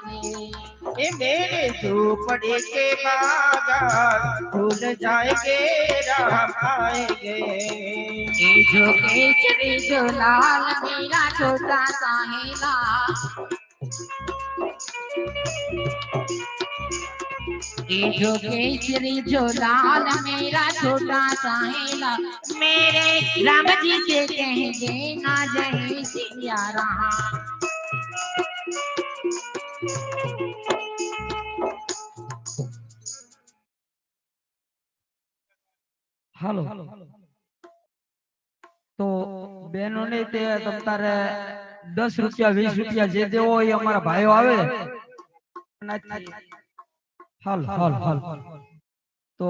ये मेरे झोपड़े के बागान भूल जाएंगे राम आएंगे। ये जो केसरी जो लाल मेरा छोटा साहेला, ये जो केसरी जो लाल मेरा छोटा साहेला, मेरे राम जी से कह देना जय सिया राम। હાલો તો બહેનોને તે તમ તારે 10 રૂપિયા 20 રૂપિયા જે દેવો એ અમારા ભાઈઓ આવે હાલ હાલ હાલ તો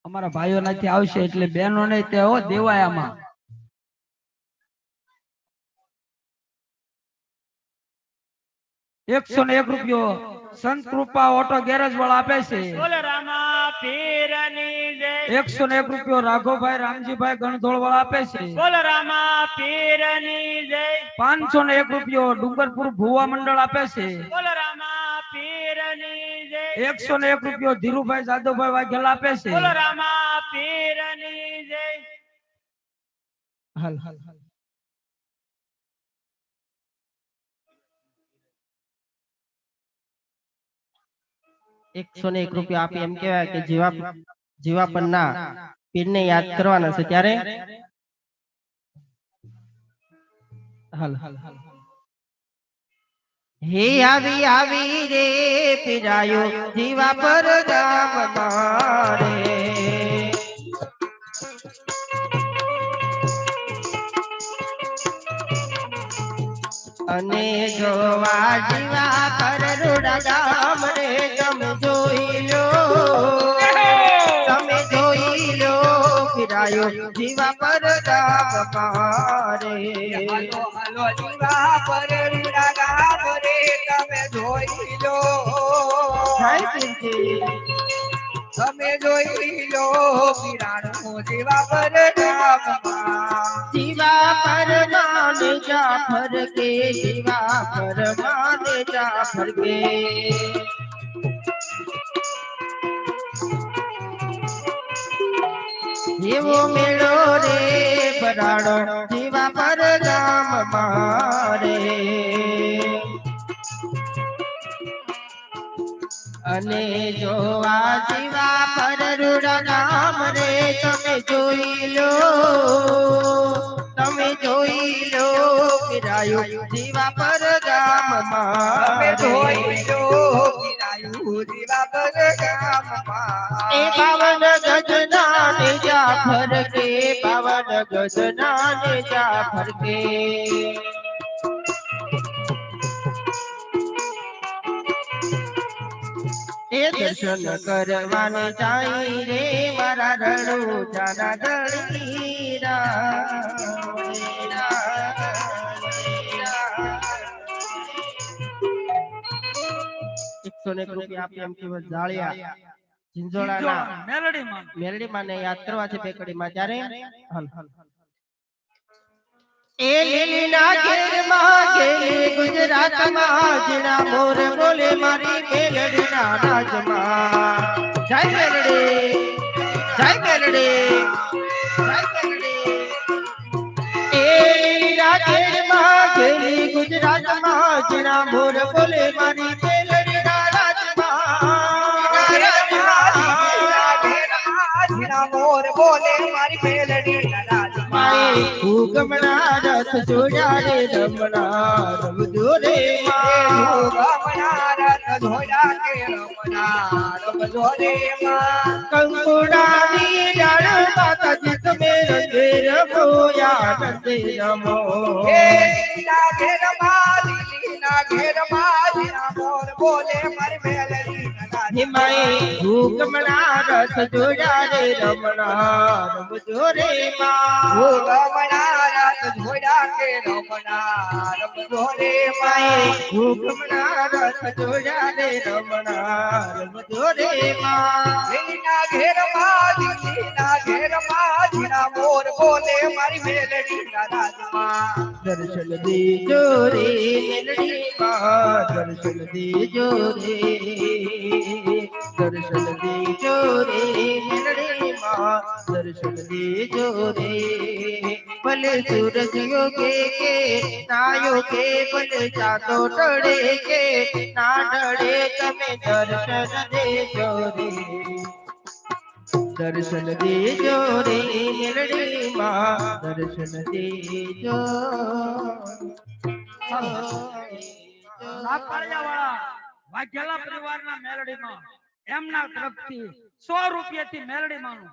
અમારા ભાઈઓ નાથી આવશે એટલે બહેનોને તે હો દેવાય આમાં 101 રૂપિયો संत कृपा ऑटो गैरेज वाला आपे से बोल रामा पीरनी जय 101 रुपयो राघव भाई रामजी भाई गणधोळ वाला आपे से बोल रामा पीरनी जय 501 रुपयो डूंगरपुर भुवा मंडल आपे से बोल रामा पीरनी जय 101 रुपयो धीरू भाई जादव भाई वाघेला आपे से बोल रामा पीरनी जय हल हल हल 101 રૂપિયા આપી એમ કહેવાય કે જીવાપણના પીરને યાદ કરવાના છે ત્યારે હાલ હાલ હાલ હે આવી આવી રે પીરાયો જીવા પર ગામ મારે અને જોવા જીવા પર રૂડા ગામ રે તમે જોઈ લો પીરાયો જીવા પર ગામ મારે હાલો હાલો જીવા પર રૂડા ગામ રે તમે જોઈ લો તમે જોઈ લો પીરાણો જીવા પર ગામ जीवा पर मान जाफर के जीवा पर मान जाफर के ये वो मेलो रे बराड़ो जीवा पर गाम मारे अने जो आ जीवा पर रूड़ा गाम रे तमे जोई लो पीरायो जीवा पर गाम मारे જોઈ લો પીરાયું જીવા પર ગામ ए पावन गजनान जाफर के पावन गजनान जाफर के ए दर्शन करवाने जाई रे मारा रणु जाना दळीरा 101 રૂપિયા આપી એમ કે જાળિયા ઝીંઝોડાના મેલડી માને યાદ કરવા છે પેકડીમાં ત્યારે હાલ હાલ એ લીલીના ઘેરમાં ઘેરી ગુજરાતમાં જીણા મોર બોલે મારી મેલડીના રાજમાં જય મેલડી જય મેલડી જય મેલડી એ લીલીના ઘેરમાં ઘેરી ગુજરાતમાં જીણા મોર બોલે મારી મેલડીના રાજમાં મોર બોલે મારી મેલડી ગમણા રથ જોડ્યા રે રમણા રમજો રે ગમણા રથ જોડ્યા કે રમણા રમજો રે કંકુડાની ડાળ માતાજી તમે રંગે રમો આનંદે રમો લીલા ઘેર માં મોર બોલે મારી મેલડી हिमाए हुकमना रथ जोड़ा रे रमणा रमजो रे माँ रमणा रथ जोड़ा के रमणा रमजो रे माए हुकमना रथ जोड़ा रे रमणा रमजो रे माँ दिल्लीना घेर माँ जीना मोर बोले मारी मेलडी ना राजमा दर्शन दीजो रे मेलडी माँ दर्शन दीजो रे दर्शन दीजो रे मेलडी माँ दर्शन दीजो रे भले सूरज योगे के नायो के भले चांदो डरे के ना डरे तमे दर्शन देजो रे दर्शन देजो रे मेलडी माँ दर्शन देजो લાકડિયાવાળા વાઘેલા પરિવારના મેલડીમાં એમના તરફથી 100 રૂપિયાથી મેલડીમાંનું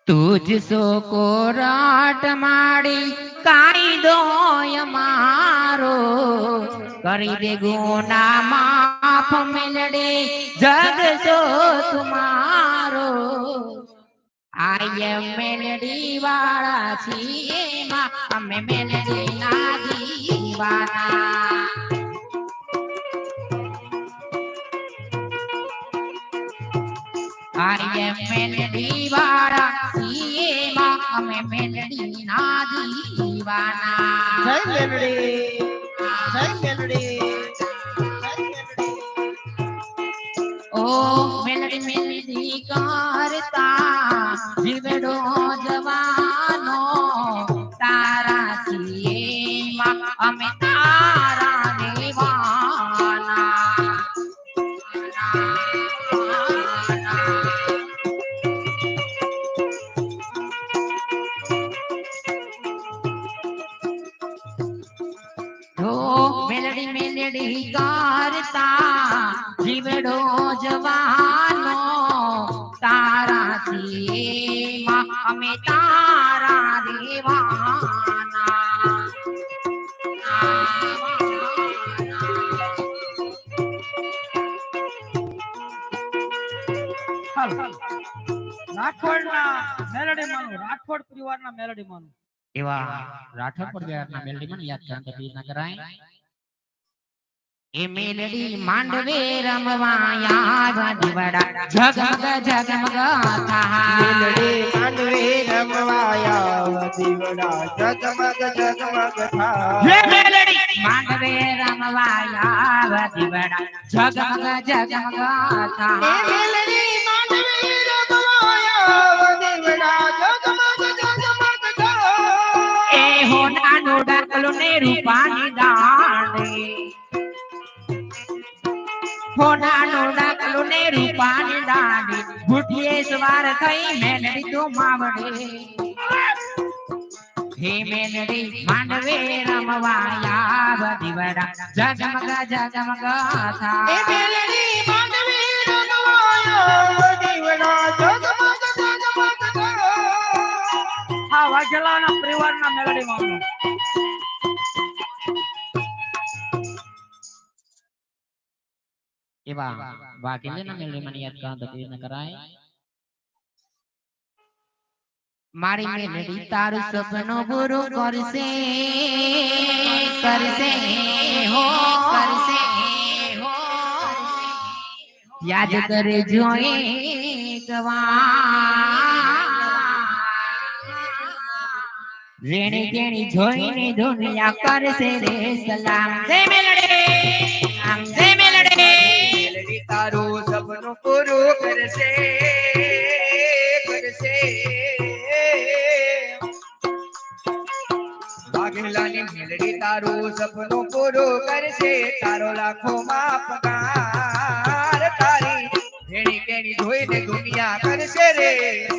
तुझसो को राट माड़ी काई दो मारो करी दे गुना माफ मेलडे जग सो तुम्हारो आय मेलडी वाला छिए माँ हमें मेलडी ना दीवाना आय मेलडी वाला छिए माँ हमें मेलडी ना दीवाना जय मेलडी जय मेलडी ओ मेलडी मेलडी करता जीवड़ो जवानो तारा छिए माँ हमें तारा दीवाना मेलडी मेलडी करता जीवड़ो जवानो तारा छिए माँ हमें तारा दीवाना રાઠોડના મેલડીમાંનું રાઠોડ પરિવારના મેલડીમાંનું એવા રાઠોડ પરિવારના મેલડીમાં યાદ કરતા ના કરાય ए मेलडी मांडवे रमवाया वादीवड़ा जगमग जगमग था मेलडी मांडवे रमवाया वादीवड़ा जगमग जगमग था ये मेलडी मांडवे रमवाया वादीवड़ा जगमग जगमग था ए मेलडी मांडवे रमवाया वादीवड़ा जगमग जगमग था ए हो नानो डाकलो ने रूपानी दाणे होनानो डाकलो ने रूपानी दांडी घुटिए सवार थई मेलडी तो मावड़े हे मेलडी मांडवे रमवाया वादीवड़ा जगमग जगमग था ए मेलडी मांडवे रमवाया वादीवड़ा जगमग जगमग था આ વાઘેલાના પરિવારના મેલડીમાંનું એવા વાઘેલાના મેલડીમાં યાદ કરતા ન કરાય મારી મેલડી તારું સપનો પૂરો કરશે કરશે હો કરશે હો યાદ કરે જોએ ગવા રેણી કેણી જોઈને દુનિયા કરશે રે સલામ જય મેલડી આમ જય મેલડી मेलडी तारो सपनो पूरो करसे करसे वाघेलानी मेलडी तारो सपनो पूरो करसे तारो लाखों मां पगार तारी रेणी केणी धोઈને દુનિયા કરશે રે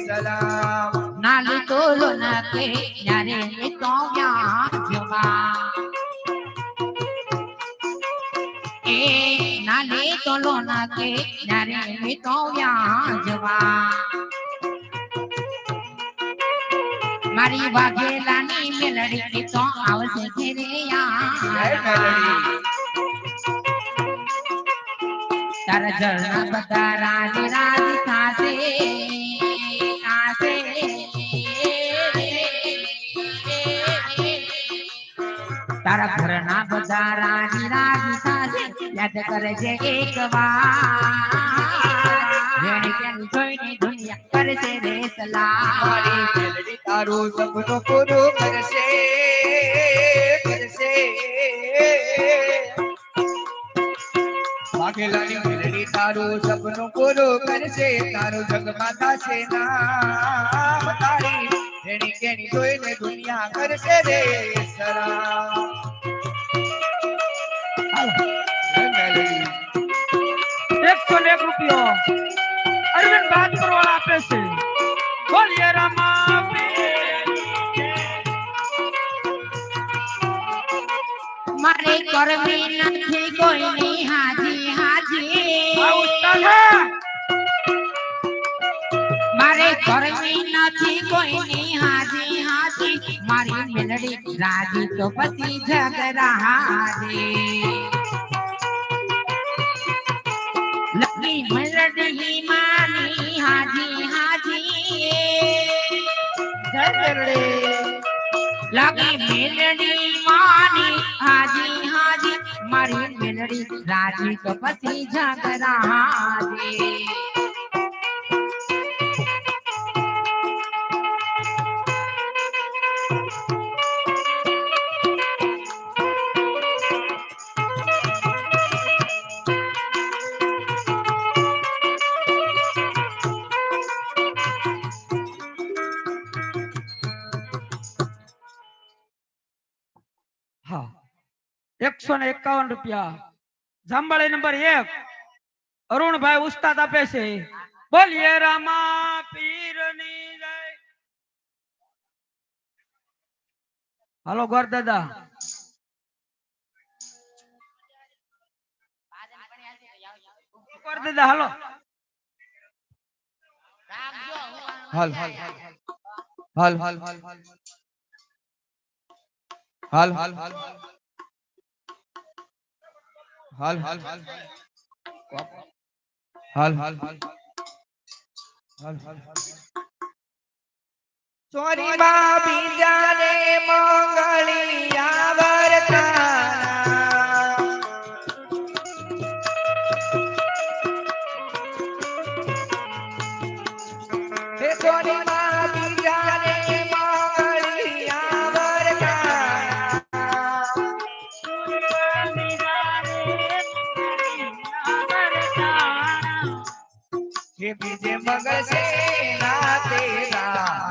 સલામ નાલી તોલો ના કે યારે તો યા જવા તોલો નાખે ત્યારે મે તો વ્યાજવા મારી વાઘેલાની મેલડી તો આવશે ઘેરે યાર તારા જળના બધા રાજ રાજ થાશે થાશે તારા ઘરના બધા રાજ રાજ થાશે યાદ કરજે એક વાર જેને કેમ જોઈને દુનિયા કરશે રે સલાહ મારી મેલડી તારું સપનું પૂરું કરશે કરશે વાઘેલાની મેલડી તારું સપનું પૂરું કરશે તારું જગમાં થશે નામ તારી જેની કેની જોઈને દુનિયા કરશે રે સલામ હે મેલડી 101 રૂપિયો અરવિંદ રાજપુર વાળા આપે છે બોલીએ રામા મારે કરવી નથી કોઈની હાજી હાજી મારે કરવી નથી કોઈની હાજી હાજી મારી મેલડી રાજી તો પછી ઝઘડા હાજી લગી મેલડી માની હાજી હાજી જય મેલડી લાગી મેલડી માની હાજી હાજી મારી મેલડી રાજી તો પછી ઝઘડા હાજી હા 151 રૂપિયા જાંબાળી નંબર 1 અરુણભાઈ ઉસ્તાદ આપે છે બોલીએ રામા પીરની જય હાલો ગોર દાદા ગોર દાદા હાલો હાલ હાલ હાલ હાલ હાલ હાલ હાલ હાલ હાલ હાલ હાલ હાલ હાલ હાલ ચોરી માં બીજા ને મંગળિયા વરતાના હે ચોરી માં બીજા ને મંગળિયા વરતાના હે બીજે મગસે ના તેરા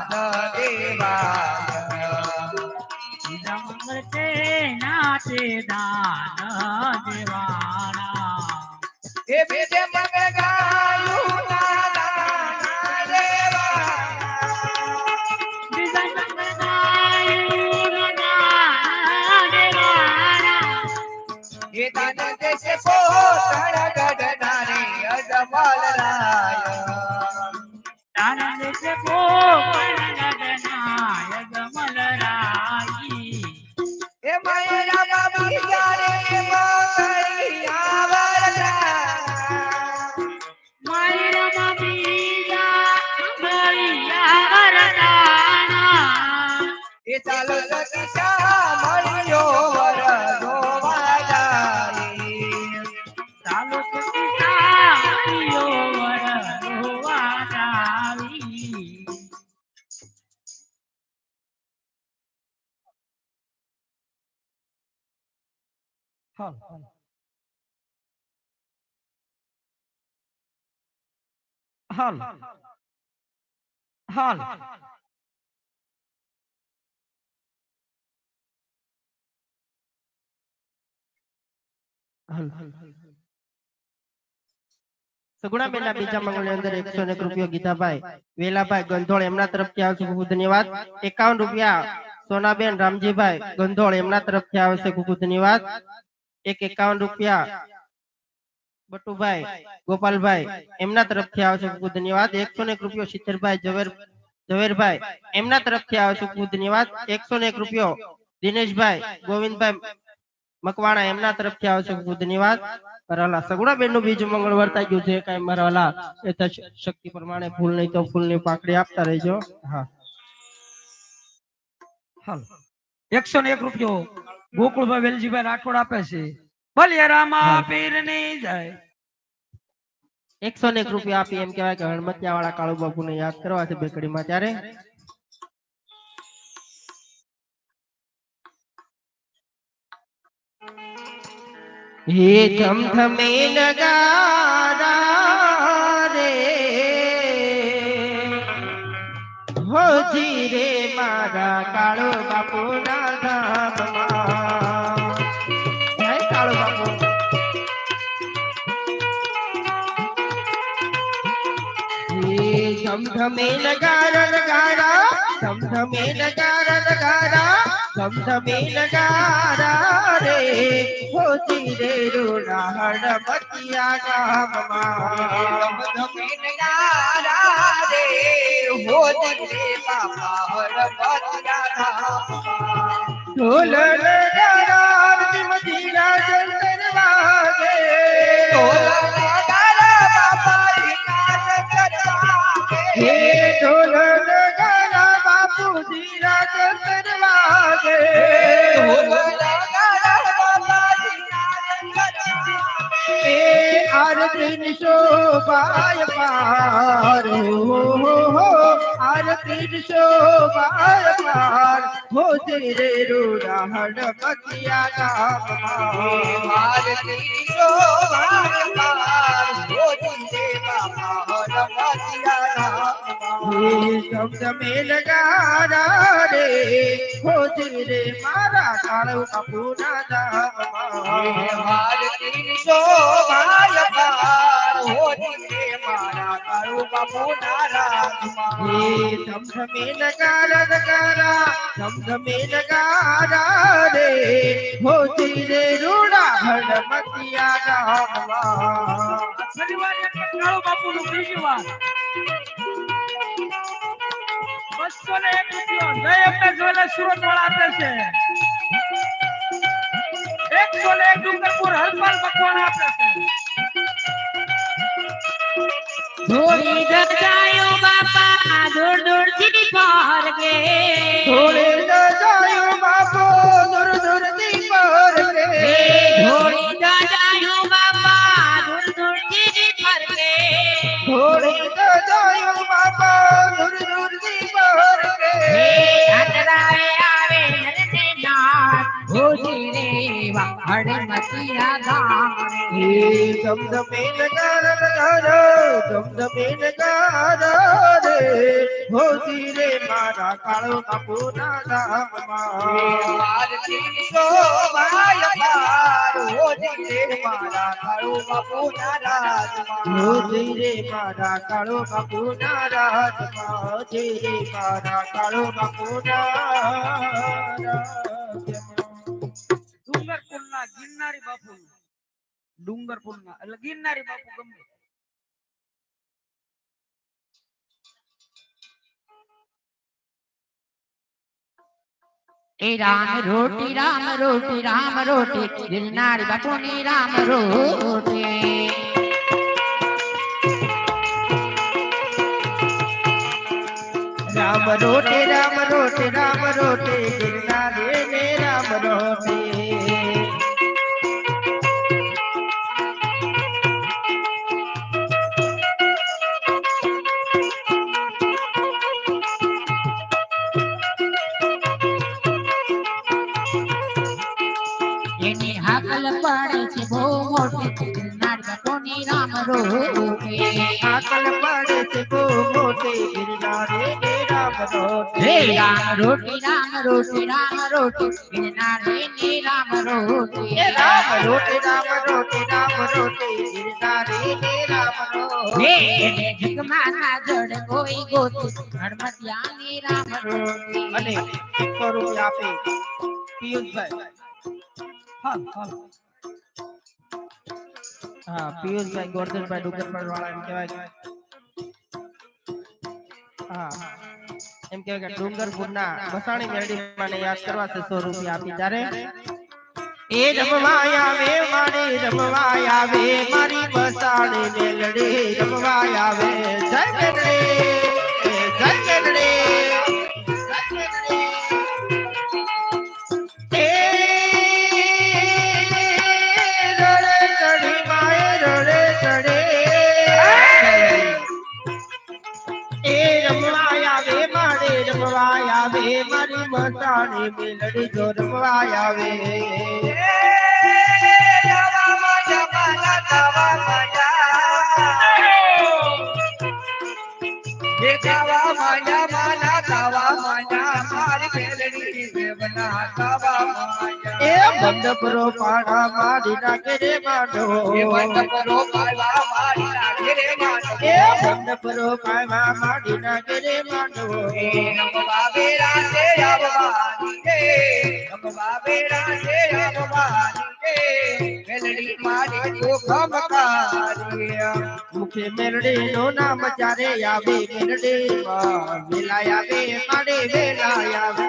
એ બીજે મગ ગાયું ના દાના એ દાન દેશે પોતણ ગઢનારે અજમલ રાય એ માયરા બાબી જારે મંગળિયા વરદાના એ ચાલો સખીશા મળ્યો વર જોવા જાય હાલ હાલ હાલ સગુણા બેનના બીજા મંગળની અંદર 101 રૂપિયો ગીતાભાઈ વેલાભાઈ ગંધોળ એમના તરફથી આવશે ખૂબ ધન્યવાદ 51 રૂપિયા સોનાબેન રામજીભાઈ ગંધોળ એમના તરફથી આવશે ખૂબ ધન્યવાદ 51 રૂપિયા બટુભાઈ ગોપાલભાઈ એમના તરફથી આવે છે ખૂબ ધન્યવાદ 101 રૂપિયો સિત્તેરભાઈ ઝવેરભાઈ એમના તરફથી આવે છે ખૂબ ધન્યવાદ 101 રૂપિયો દિનેશભાઈ ગોવિંદભાઈ મકવાણા એમના તરફથી આવે છે ખૂબ ધન્યવાદ કરાલા સગુણા બેન નું બીજું મંગળ વર્તાઈ ગયું છે કઈ મારા શક્તિ પ્રમાણે ફૂલ નહીં તો ફૂલની પાકડી આપતા રહેજો હા હાલ 101 રૂપિયો ગોકુળભાઈ વેલજીભાઈ રાઠોડ આપે છે ભલે રામા પીરની જય 101 રૂપિયા આપી એમ કહેવાય કે હણમતિયા વાળા કાળુ બાપુ ને યાદ કરવા છે બેકડીમાં ત્યારે હે ધમધમે નગારા રે હોજી રે મારા કાળુ બાપુ ના ધામમાં જય કાળુ બાપુ ધમધમે નગારા નગારા ધમધમે નગારા નગારા ધમધમે નગારા રે હોજી રે રોડા હણમતિયા ગામમાં ધમધમે નગારા રે હોજી રે બાપા હણમતિયા ગામમાં ઢોલ નગારા મધીરા જંતર વાગે ઢોલ નગારા બાપા હે ઢોલ નગારા બાપુ ધીરા જંતર વાગે એ આરતી શોભાય પાર હો આરતી શોભાય પાર હોજી રે રોડા હણમતિયા ગામમાં આરતી શોભાય પાર હોજી રે બાપા હણમતિયા ગામમાં ધમધમે નગારા રે હોજી રે મારા કાળુ બાપુ ના ધામમાં આરતી શોભાય પાર હોજી રે મારા કાળુ બાપુ ના રાજમાં ધમધમે નગારા નગારા ધમધમે નગારા રે હોજી રે રોડા હણમતિયા ગામમાં ફરીવાર એક કાળુ બાપુનું બીજી વાર 201 રૂપિયો જય અંબે જોલે સુરત વાળા આપે છે 101 ડુંગરપુર હરપાલ મકવાણા આપે છે ધોળી જગજાયો બાપા દૂર દૂર થી પાર ગે ધોળે જાયો બાપો દૂર દૂર થી પર રે ધોળી જગજાયો બાપા દૂર દૂર થી પાર ગે ધોળે જાયો બાપો દૂર દૂર થી પર રે આતરાએ આવે નરને નાથ હોજી રે હણમતિયા ગામ ધમધમે નગારા નગારા ધમધમે નગારા રે હોજી રે મારા કાળુ બાપુ ના ધામમાં આરતી શોભાય પાર હોજી રે મારા કાળુ બાપુ ના રાજમાં હોજી રે મારા કાળુ બાપુ ના રાજમાં હોજી રે મારા કાળુ બાપુ ના ડુંગરપુરના ગિરનારી બાપુ ડુંગરપુરના એટલે ગિરનારી બાપુ ગમે એ રામ રોટી ગિરનારી બાપુની રામ રોટી Ram rote Ram rote Ram rote ગિરનારે ને રામ રોટે એની હાકલ પડે છે બહુ મોટી ગિરનારી બાપુની રામ રોટી આકલ પડે છે બહુ મોટે ગિરનારે ને રામ રોટે હે રામ રોટી ગિરનારી ની રામ રોટી Ram rote Ram rote Ram rote ગિરનારે ને રામ રોટે હે એને જગમાના જડ કોઈ ગોતી હણમતિયાની રામ રોટી અને 100 રૂપિયા આપે પિયુષભાઈ હાલ હાલ હા પિયુષભાઈ ગોરધનભાઈ ડુંગરપાડ વાળા એમ કહેવાય. હા એમ કહેવાય કે ડુંગરપુરના મસાણી મેરડીમાંને યાદ કરવા છે 100 રૂપિયા આપી ત્યારે એ રમવા આવે મારી રમવા આવે મારી મસાણી મેલડી રમવા આવે જય મેલડી જય મેલડી જય મેલડી એ રડે ચડી માય રડે ચડે એ રમવા આવે મારે રમવા આવે મારી મસાણી મેલડી જો રમવા આવે ગાવા માંડ્યા માના ગાવા માંડ્યા મારી મેલડી દેવના ગાવા માંડ્યા એ મંડપરો પાડા મારી નાખે રે માંડો એ મંડપરો પાડવા મારી નાખે રે માંડવો એ મંડપરો પાડા મારી નાખે રે માંડો રમવા બેરા છે આવવાની રે રમવા બેરા છે આવવાની રે મેલડી મારી જોખમ કાઢી મુખે મેલડી નો નામ ચારે આવે મેલડી માં વેલા આવે મારે વેલા આવે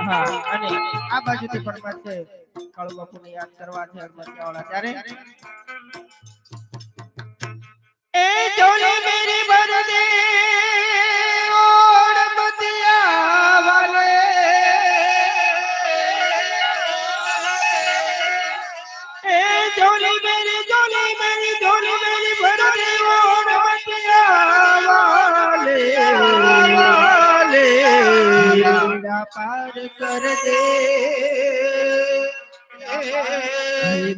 હા અને આ બાજુથી પણ પાછે કાળુ બાપુને યાદ કરવા છે અગમત્યાવાળા ત્યારે એ જોલી મેરી બરદે ઓડ બતિયા વાલે એ જોલી મેરી બરદે ઓડ બતિયા વાલે વાલે બેડા પાર કર દે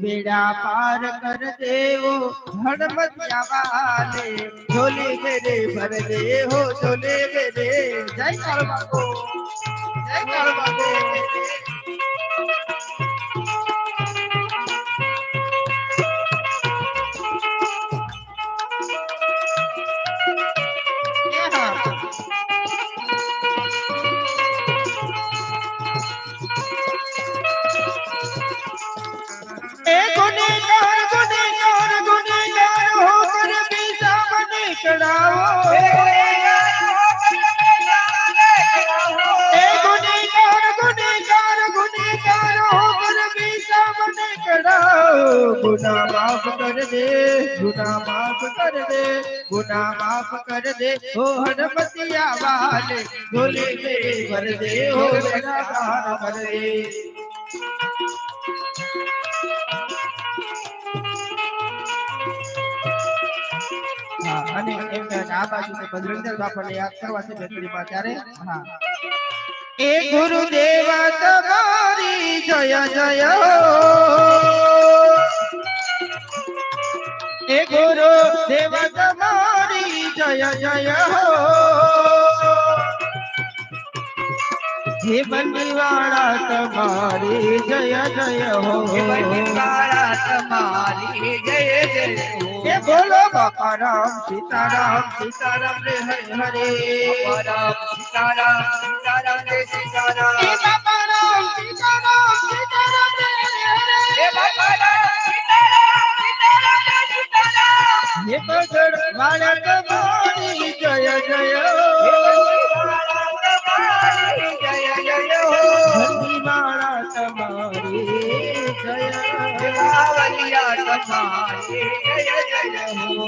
बेड़ा पार कर दे वो हड़मतिया वाले झोले मेरे भर दे हो झोले मेरे जय कालू बाबू जय कालू बाबू ये हाँ ए गुनेगार होकर भी सामने खड़ाओ ए गुनेगार होकर भी सामने खड़ाओ गुनाह माफ कर दे गुनाह माफ कर दे गुनाह माफ कर दे ओ हरमतिया वाले झोले मेरे भर दे ओ बेड़ा पार कर दे હા અને એમ કે આ બાજુ તો બજરંગદાસ બાપાને યાદ કરવા છે બેકડીમાં ત્યારે હા એ ગુરુદેવ તમારી જય જય હો એ ગુરુદેવ તમારી જય જય હો હે બંદીવાળા તમારી જય જય હો બંદીવાળા તમારી જય જય એ બોલો બાપા રામ સીતારામ રે હરે હરે રામ સીતારામ રે સીતારામ એ બાપા રામ સીતારામ રે હરે હરે હે બાપા રામ સીતારામ રે સીતારામ હે બગડ વાળા તમારી જય જય હો જય જય હો બંદીવાળા તમારી જય બાવલિયા તમારી જય જય હો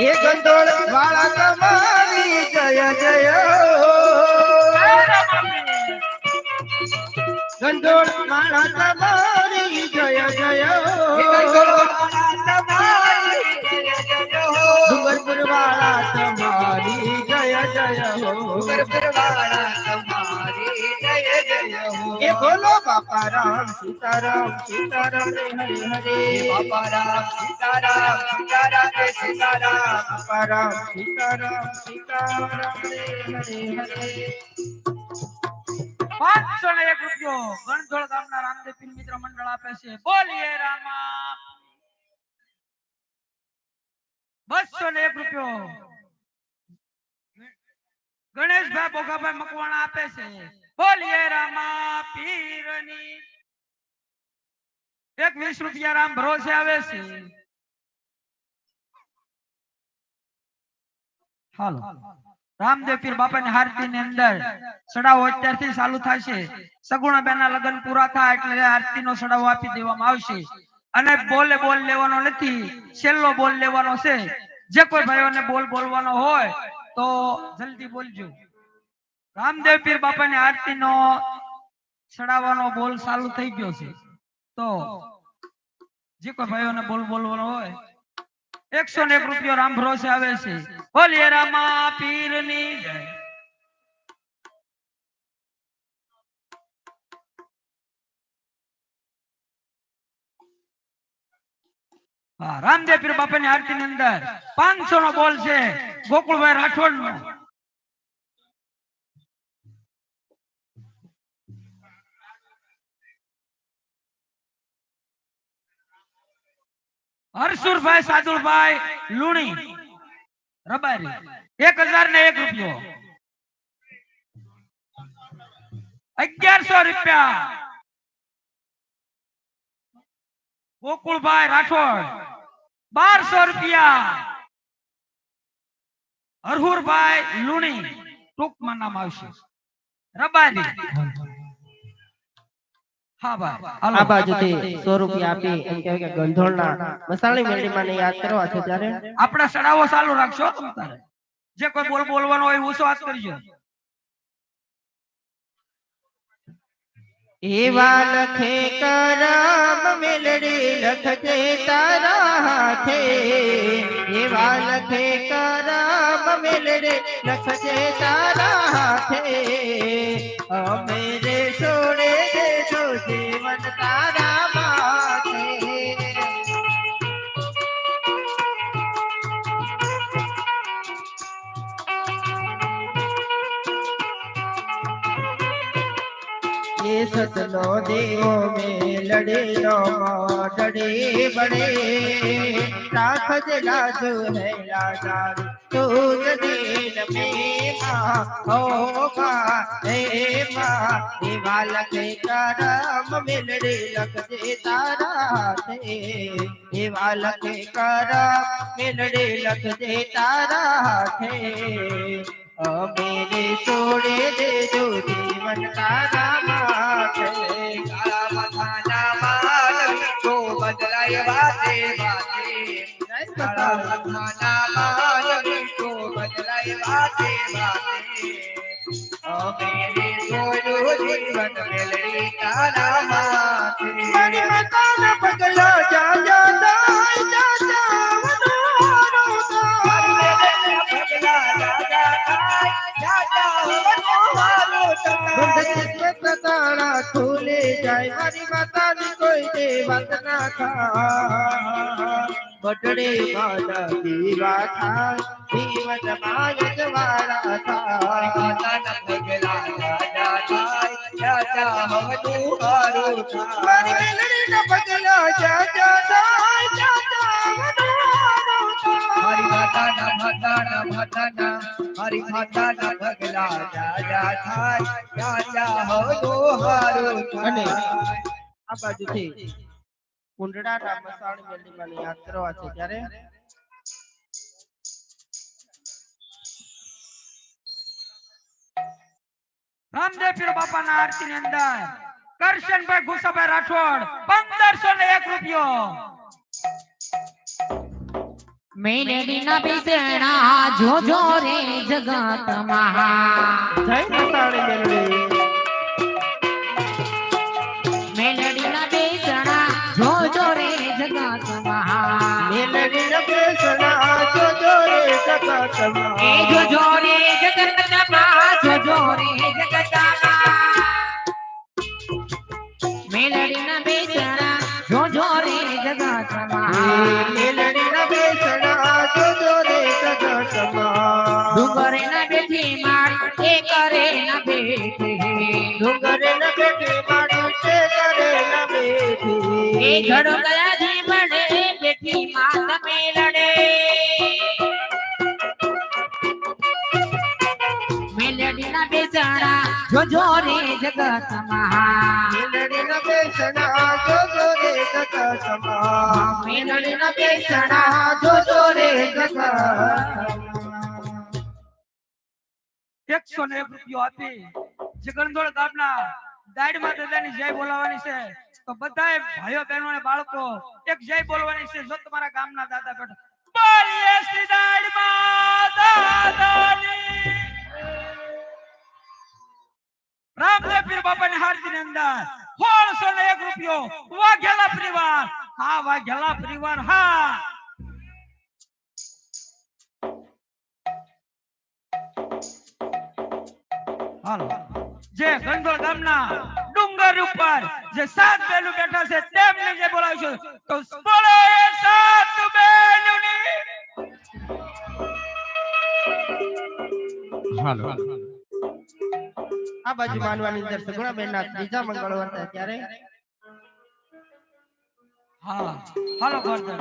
એ ગંધોળ વાળા તમારી જય જય ગંધોળ વાળા તમારી જય જય ડુંગરપુર વાળા તમારી જય જય હો એ બોલો બાપા રામ સીતારામ રે હરે હરે બાપા રામ સીતારામ રે સીતારામ બાપા રામ સીતારામ રે હરે હરે 501 રૂપિયો ગણધોળ ગામના રામદેવ પીર મિત્ર મંડળ આપે છે બોલીએ રામા 201 રૂપિયો ગણેશભાઈ બોગાભાઈ મકવાણા આપે છે બોલીએ રામા પીરની 20 રૂપિયા રામ ભરોસે આવે છે હાલો રામદેવ પીર બાપાની આરતી ની અંદર સડાવો અત્યારથી ચાલુ થશે સગુણાબેનના લગ્ન પૂરા થાય એટલે આરતીનો સડાવો આપી દેવામાં આવશે અને બોલ લેવાનો નથી છેલ્લો બોલ લેવાનો છે જે કોઈ ભાઈઓને બોલ બોલવાનો હોય તો જલ્દી બોલજો રામદેવ પીર બાપાની આરતીનો સડાવવાનો બોલ ચાલુ થઈ ગયો છે તો જે કોઈ ભાઈઓને બોલ બોલવાનો હોય 101 રૂપિયો રામ ભરોસે આવે છે બોલીએ રામા પીરની જય રામદેવ પીર બાપાની આરતી ની અંદર 500 નો બોલ છે ગોકુળભાઈ રાઠોડ નો હરસુરભાઈ સાદુરભાઈ લુણી રબારી 1001 રૂપિયો 1100 રૂપિયા ગોકુળભાઈ રાઠોડ 1200 રૂપિયા હરહુરભાઈ લુણી ટૂંકમાં નામ આવશે રબારી હા ભાઈ આ બાજુથી 100 રૂપિયા આપી એમ કહેવાય કે ગંધોળના મસાણી મેલડીમાં ને યાદ કરવા છે ત્યારે આપણે સડાવો ચાલુ રાખશો તમ તારે જે કોઈ બોલ બોલવાનો હોય ઊંચો હાથ કરજો એવા લખે કરમ મેલડી લખજે તારા હાથે એવા લખે કરમ મેલડી લખજે તારા હાથે અમે રે છોડે દેજો જીવન તારા માથે ये सतनो देवो मेलड़े नो मोडड़े बड़े राखज लाजो है लाजारी तूज दीन में माँ होगा हे माँ देवा लखे करम मेलड़े लख दे तारा थे देवा लखे करम मेलड़े लख दे तारा थे मेरे छोड़े दे जो जीवन तारा माथे काला मखाना माल को बदलाए बाते बाते काला मखाना माल को बदलाए बाते बाते मेरे छोड़ो जीवन मेरे तारा माथे मनी मकान बदला जा जा दाई जा जा वनोरो तारा खुले जाए मारी माता नी कोई दे वंदना था बटड़े माता दीवा था जीवन मायक वाला था माता न भगला राजा था राजा हम दुहारो था मारी मेलड़ी न भगला राजा था राजा हरी माता न हरी माता न भगला राजा था राजा हो दोहारो અને આ બાજુથી કુંડળાના મસાણી મેલડીમાં યાદ કરવા છે ત્યારે રામદેવ પીર બાપાના આરતી ની અંદર કરશનભાઈ ઘુસાભાઈ રાઠોડ 1501 રૂપિયો મેલડી ના બેસણા જોજો રે જગત મહા જય મસાણી મેલડી મેલડી ના બેસણા જોજો રે જગત મહા મેલડી ના બેસણા જોજો રે જગત મહા એ જોજો રે જગત મહા જોજો રે જગત મહા મેલડી ના બેસણા જોજો રે જગત મહા મેલડી ના બેસણા જોજો રે જગત મહા ડુંગરે ના બેઠી માર એ કરે ના બેઠી ડુંગરે ના બેઠી માડી છે કરે ના બેઠી એ ઘડો ગયા જી બને બેઠી માત મેલડે જોજો રે જગત મહા મેલડી ન બેસણા જોજો રે જગત મા મેલડી ન બેસણા જોજો રે જગત 101 રૂપિયો આપી જગણગોળ ગામના દાડમાં દાદાની જય બોલાવવાની છે તો બધાએ ભાઈઓ બહેનો અને બાળકો એક જય બોલવાની છે જો તમારા ગામના દાદા બેઠા બોલીએ શ્રી દાડમાં દાદાની રામદેવ પીર બાપાની હારતીની અંદર 101 રૂપિયો વાઘેલા પરિવાર હા વાઘેલા પરિવાર હા હાલો જે ગંગોળ ગામના ડુંગર ઉપર જે 7 બેનું બેઠા છે તેમને જે બોલાવીશું તો બોલો એ 7 બેનુની હાલો આ બાજુ માનવાની અંદર સગુણાબેન ના ત્રીજા મંગળવાર થાય ત્યારે હા હાલો ગોરધન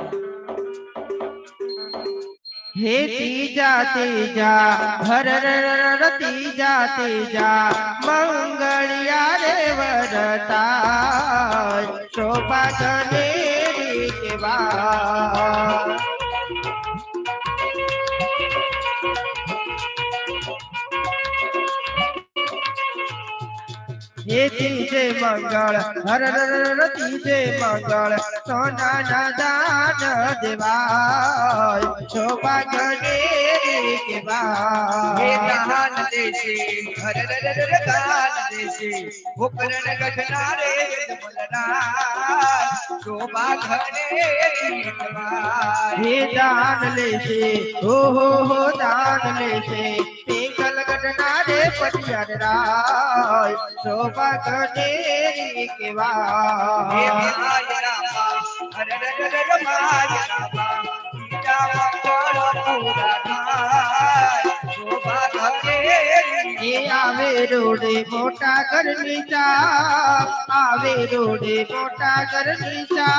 હે તીજા તીજા હર તીજા તીજા મંગળિયા રે વરતા શોભા ગણેરી કેવા ये तीजे मंगल हर तीजे मंगल सोना ना दान देवाय शोभा गणेरी के हे बा दान देशे हर दान देशे उपरण गठना रे मुलना शोभा घने हे दान लेसे हो दान लेसे पिंगल गणना रे पटियार राय शोभा गणेरी के हे बा माय रामा हर माय रामा ईटा मंगल पूरा थाय शोभा घने ये आवे रोडे मोटा करनी चा आवे रोडे मोटा करनी चा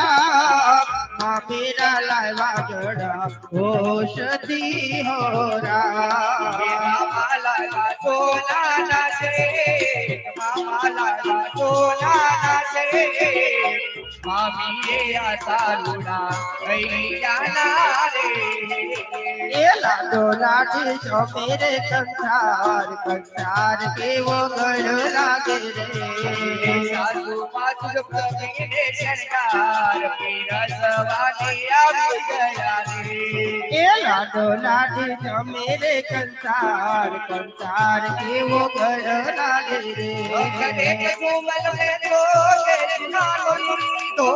माँ मेरा लावा गड़ा औषधि हो रा माला सोना नाचे माला सोना नाचे मामी रे आसारुड़ा गैया रे ये लाडो लाडी जो मेरे कंसार के वो गढ़ लागे रे सासु मातु प्रवीणे शृंगार पीरा सवानी आवी गया रे ये लाडो लाडी जो मेरे कंसार के वो गढ़ लागे अखने रे के कोमल में तो कृष्णा लोई दो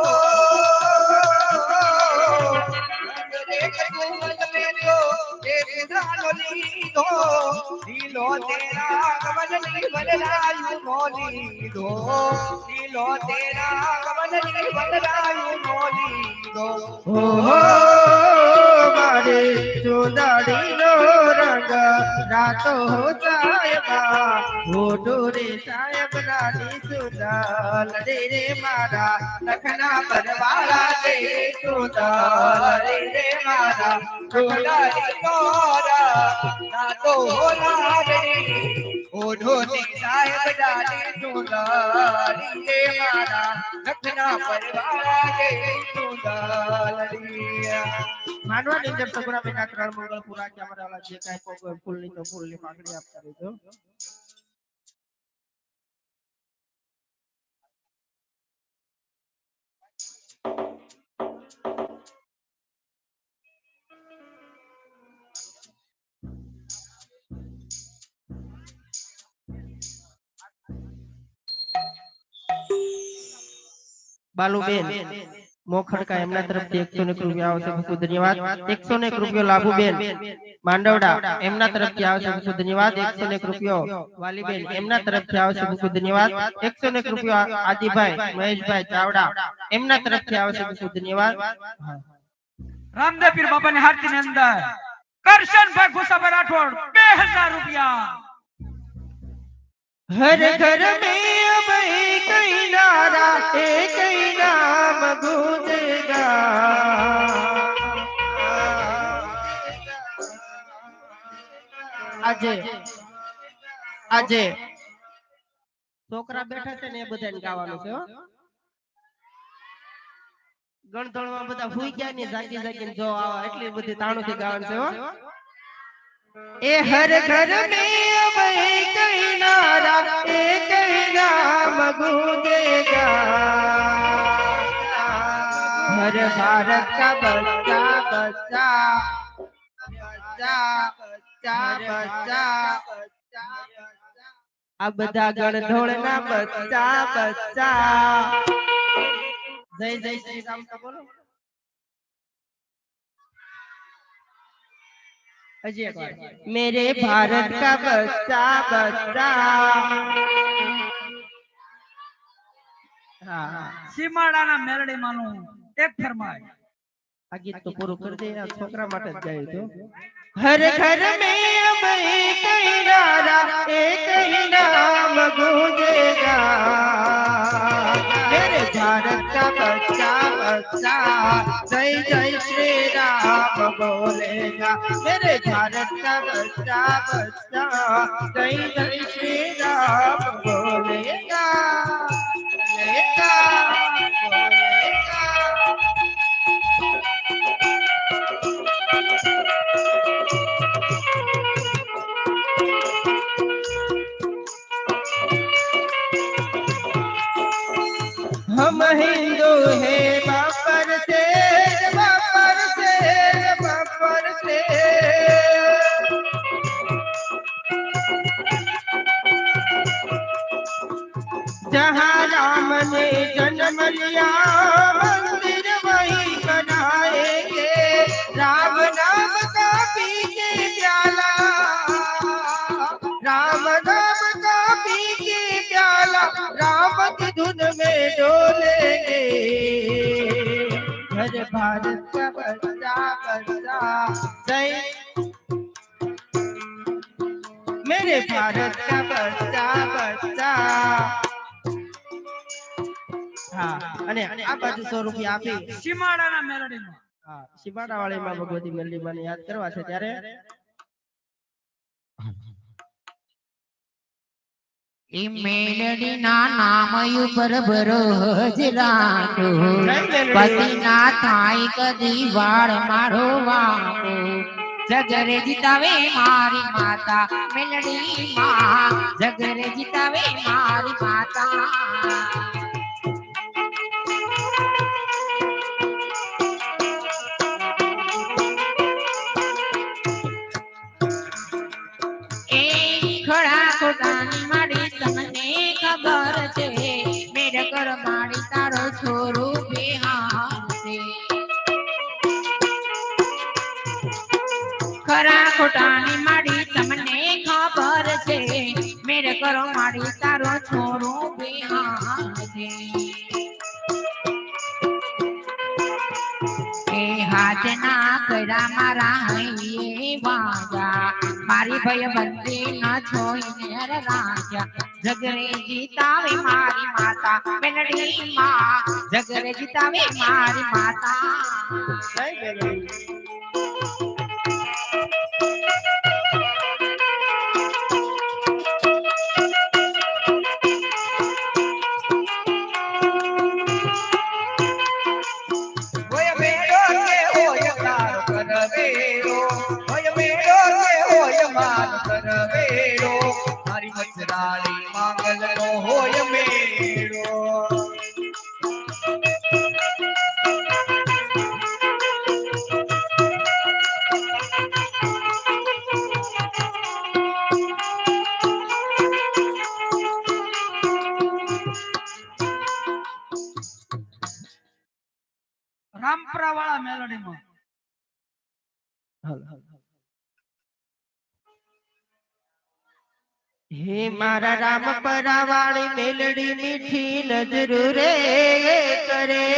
अखने के कोमल में तो कृष्णा लोई दो नीलो तेरा कमल नील रायु मोली दो नीलो तेरा कमल नील रायु मोली दो ओ मारे सुंदरी नो रंग रातो हो सायबा हो डोरे सायब रानी सुंदर रे मारा लखना परवाला दे सुंदर रे मारा डोलारी मोरा ना तो होला रे ओढ़ो नी साहेब डाली डोलारी रे मारा रखना परवाला के डोलारिया मानवानी अंदर सगुणा बेना 3 मंगल पूरा के हमारा वाला जे काई फूल नहीं तो फूल ની પાઘડી આપતા રહેજો બાલુબેન મોખડકા એમના તરફથી 101 રૂપિયા આવશે ખૂબ ધન્યવાદ 101 રૂપિયો લાભુબેન માંડવડા એમના તરફથી આવશે ખૂબ ધન્યવાદ 101 રૂપિયો વાલીબેન એમના તરફથી આવશે ખૂબ ધન્યવાદ 101 રૂપિયો આદિભાઈ મહેશભાઈ ચાવડા એમના તરફથી આવશે ખૂબ ધન્યવાદ રામદેવ પીર બાપાની હારતીની અંદર કરશનભાઈ ગુસાભાઈ રાઠોડ 2000 રૂપિયા हर घर में अब एक ही नारा एक ही नाम गूंजेगा આજે આજે છોકરા બેઠા છે ને એ બધાને ગાવાનું છે હો ગણધણમાં બધા ભૂઈ ગયા ને જાગી જાગીને જો આવા એટલી બધી તાણુથી ગાવાનું છે હો એ હર ઘર મે अब एक ही नारा एक ही नाम गूंजेगा हर भारत का बच्चा बच्चा बच्चा बच्चा बच्चा આ બધા ગણધોળના બચ્ચા બચ્ચા જય જય શ્રી રામ તો બોલો अजय एक बार मेरे भारत का बच्चा बच्चा हाँ સીમાડાના મેલડીમાંનું એક ફરમાય આ ગીત તો પૂરું કરી દે આ છોકરા માટે જ ગાયું તો हर घर में अब एक ही नारा एक ही नाम गूंजेगा मेरे भारत का बच्चा बच्चा जय जय श्री राम बोलेगा मेरे भारत का बच्चा बच्चा जय जय श्री राम बोलेगा बोलेगा हम हिंदू है बापर से बापर से बापर से जहाँ राम ने जन्म लिया मंदिर वहीं बनाएंगे राम नाम का पीके प्याला राम नाम का पीके प्याला राम की धुन में डोलेंगे हर भारत का बच्चा बच्चा जय मेरे भारत का बच्चा बच्चा हाँ અને આ બાજુ 100 રૂપિયા આપી સીમાડાના મેલડીમાં હા સીમાડા વાળીમાં ભગવતી મેલડી મને યાદ કરવા છે ત્યારે એ મેલડીના નામ ઉપર ભરોજ રાખો પતિના થાય કદી વાળ મારો વાકો જગરે જીતાવે મારી માતા મેલડી માં જગરે જીતાવે મારી માતા ખડા ખોટાની માડી તમને ખબર છે મેર કર માડી તારો છોરો બેહાન છે ખરા ખોટાની માડી તમને ખબર છે મેર કરો માડી તારો છોરો બેહાન છે હાથ ના કર્યા મારા હૈયે વાજા મારી ભય બંદી ન છોઈને રાજા જગરે જીતાવે મારી માતા મેલડી માં જગરે જીતાવે મારી માતા જય મેલડી મારી મચરાળી માંગલ નો હોય મેળો રામપરા વાળા મેલડીમાં हे मारा राम परावाड़ी मेलड़ी मीठी नजर रे करे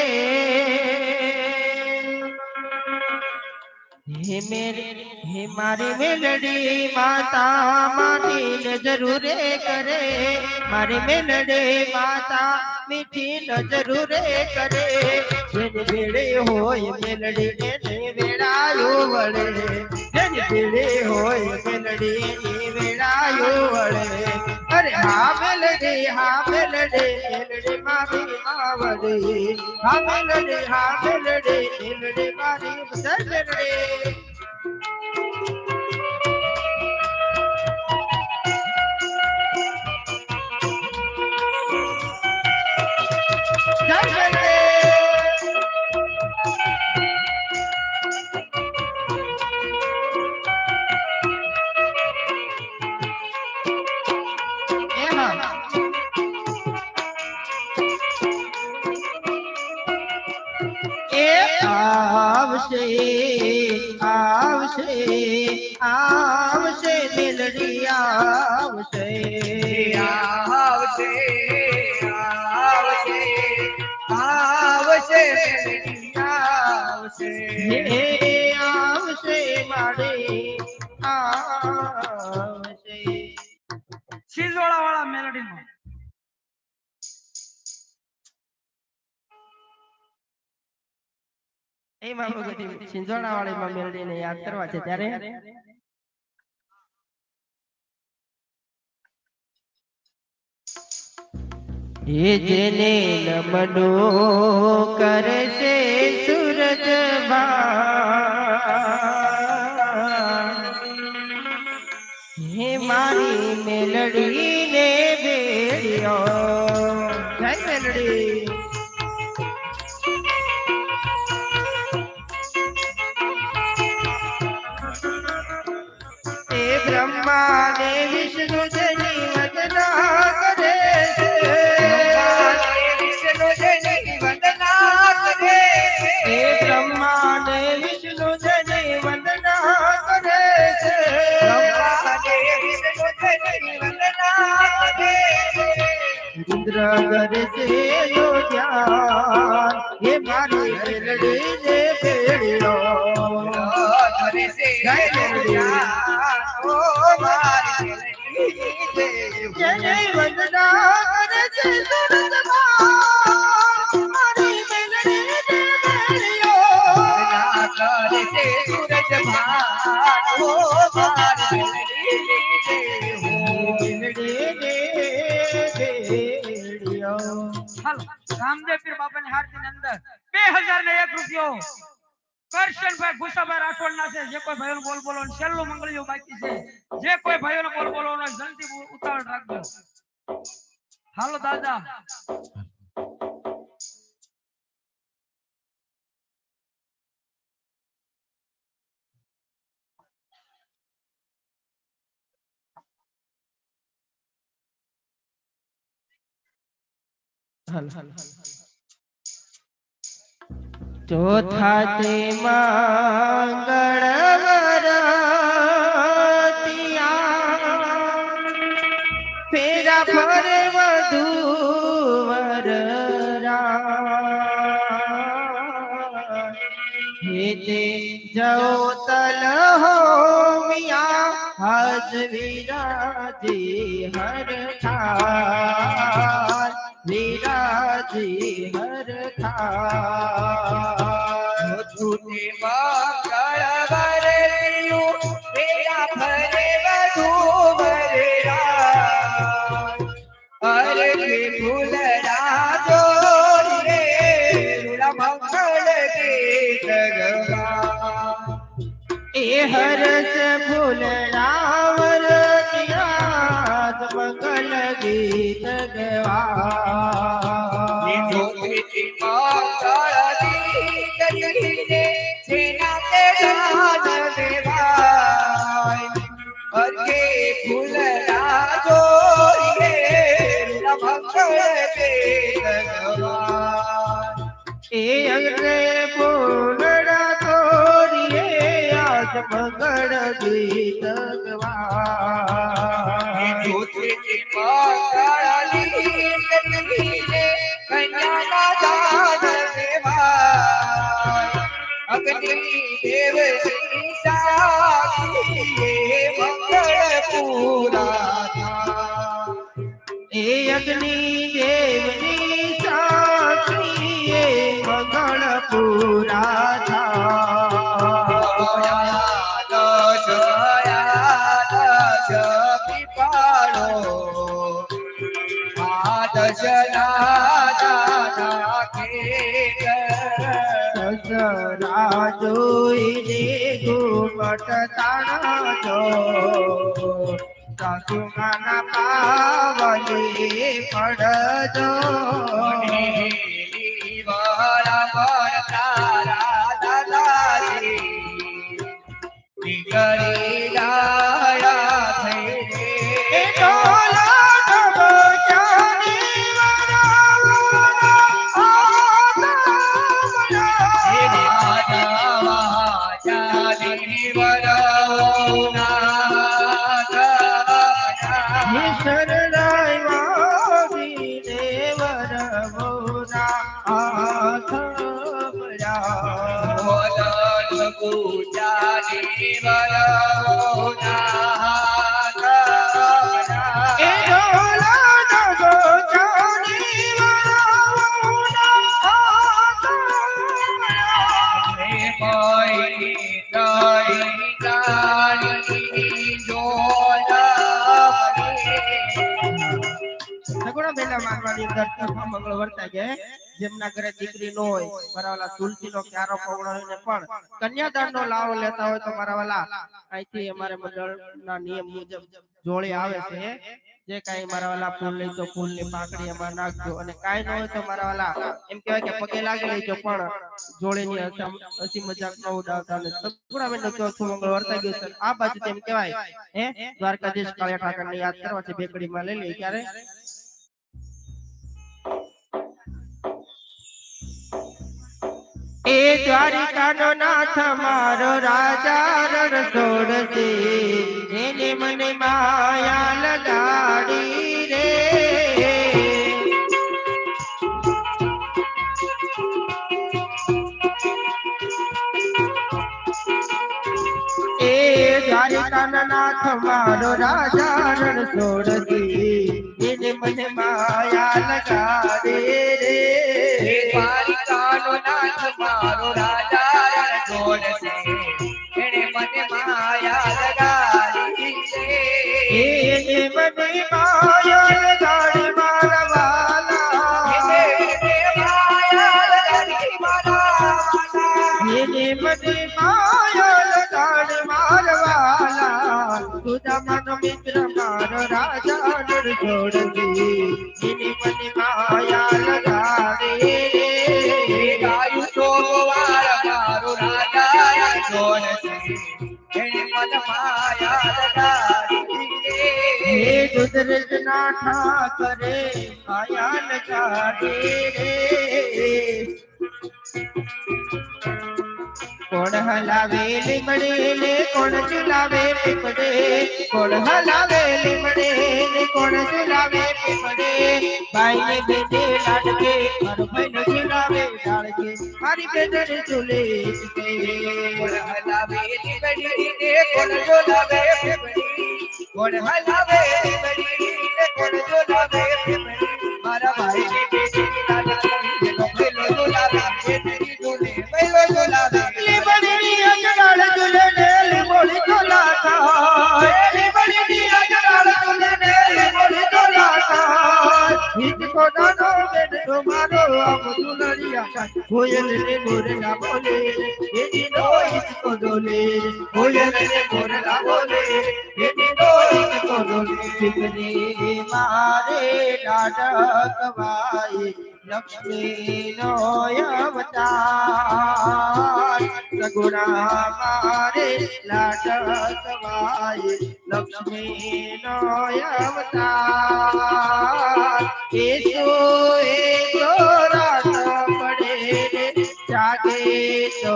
हे मारी मेलड़ी माता माटी नजर रे करे मारी मेलड़ी माता मीठी नजर रे करे जेने बेड़े होय मेलड़ी ने वेड़ायो वड़े જેની પીડે હોય મેલડી ની વેળાયો વળે અરે હા મેલડી મેલડી મારી આવડે હા મેલડી મેલડી મારી મેલડી જય મેલડી આવશે આવશે આવશે મેલડી આવશે આવશે આવશે આવશે મેલડી આવશે હે આવશે માડે આવશે શીજોડા વાળા મેલડીમાં એમાં બધી સિંધોણા વાળી માં મેલડીને યાદ કરવા છે ત્યારે હે જેને નમનો કરશે સૂરજ હે મારી મેલડી ને બેડિયો જય મેલડી એ બ્રહ્મા ને વિષ્ણુ જેની વંદના કરે છે વિષ્ણુ જેની વંદના કરે એ બ્રહ્મા ને વિષ્ણુ જેની વંદના કરે છે વિષ્ણુ જેની વંદના કરે ઇન્દ્ર કરે છે નો ધ્યાન હે મારી મેલડી ને બેડિયો કરે છે જય મેલડી ઓ મારી જેને વંદના કરે છે સૂરજમાં મારી મેલડી ને બેડિયો કરે છે સૂરજ ભાન ઓ મારી મેલડી ને બેડિયો હાલો રામદેવ પીર બાપાની હારતી ની અંદર 2001 રૂપિયો કરશનભાઈ ગુસાભાઈ રાઠોડ ના છે જે કોઈ ભાઈઓને બોલ બોલો છેલ્લું મંગળિયું બાકી છે જે કોઈ ભાઈઓને બોલ બોલવાનો જલ્દી ઉતાવળ રાખજો હાલો દાદા ચોથા તે મંગળવાર ફેરા ફરે વધુ હેતે જવતલ હો મિયા હાથ વિરાજી હર ખાર વિરાજી હર ખાર છૂટે મંગળ વરસિયું વેરા ફરે વધુ વરરા અરે કે ફૂલડા જોડે મંગળ ગીત ગવા એ હરસ ફૂલડાવર નિરાત મંગલ ગીત ગવા એ અંગે ફૂલડા તોડીએ આજ મંગળ ગીત ગવા અગ્નિ દેવની સાક્ષી મંગળ પૂરા થા એ અગ્નિ દેવની સાક્ષી એ મંગળ પૂરા થા રાહ જોઈને ઘૂમટ તાણા જો સાસુમાના પાવલી પડજો વાળા પર તારા દાદાજી નીકળી ડાયા થઈ એ રે ડોલા ડબો ચાની સગુણા બેલા માંગવાની અંદર તરફા મંગળ વર્તા જાય જેમના ઘરે દીકરી નો હોય મારા વાલા તુલસી નો ક્યારો પવડાવીને પણ કન્યાદાન નો લાવો લેતા હોય તો મારા વાલા અહીંથી અમારે મંડળના નિયમ મુજબ જોડે આવે છે જે કાઈ મારા વાલા ફૂલ લઈ તો ફૂલની પાંખડી એમાં નાખજો અને કાઈ ન હોય તો મારા વાલા એમ કહેવાય કે પગે લાગી લેજો પણ જોડેની હસી મજાક ન ઉડાવતા અને સગુણા બેન નો ચોથું મંગળ વર્તા ગયું છે આ બાજુ તેમ કહેવાય હે દ્વારકાધીશ કાળિયા ઠાકરને યાદ કરવા છે બેકડીમાં લઈ લે ક્યારે એ દ્વારિકાનો નાથ મારો રાજા રણ છોડશે એને મને માયા લગાડી રે એ દ્વારિકાનો નાથ મારો રાજા રણ છોડશે એને મને માયા લગાડે રે દ્વારિકાનો નાથ મારો રાજા રણ છોડશે એને મને માયા લગાડી છે એને મને માયા લગાડી મારા વાલા એને માયા લગાડી મારા એને મને માયા લગાડી મારા વાલા સુદામાનો મિત્ર મારો રાજા નર છોડતી એને મને માયા લગાડે રે ગાયું તો ગોવાળ મારો રાજા છોડશે એને મન માયા લગાડી હે રે દુધરજ ના ઠાકરે માયા લગાડે રે કોણ હલાવે લીમડે ને કોણ ઝુલાવે પીપડે કોણ હલાવે લીમડે ને કોણ ઝુલાવે પીપડે ભાઈ ને બેટે લાડકે મારો ભાઈ નો ઝુલાવે ડાળકે મારી બેટે ઝૂલે કોણ હલાવે લીમડી ને કોણ ઝુલાવે પીપળી કોણ હલાવે લીમડી ને કોણ ઝુલાવે પીપળી મારા ભાઈ ને બેટી લાડકી નો પેલો ઝુલાવે બેટી ઝૂલે પેલો ઝુલાવે લીમડી ની અજડાળ ઝૂલે ને લીમડી ઝૂલા થાય લીમડી ની અજડાળ ઝૂલે ને લીમડી ઝૂલા થાય હિચકો નાનો બેન તમારો આમ ઝૂલડિયા થાય કોયલ ને મોરલા બોલે એની નો હિચકો ડોલે કોયલ ને મોરલા બોલે એની નો હિચકો ડોલે દીકરી મારે લાડકવાય લક્ષ્મી નો અવતાર સગુણા મારે લાડકવાય લક્ષ્મી નો અવતાર એ રાત પડે રે જાગે તો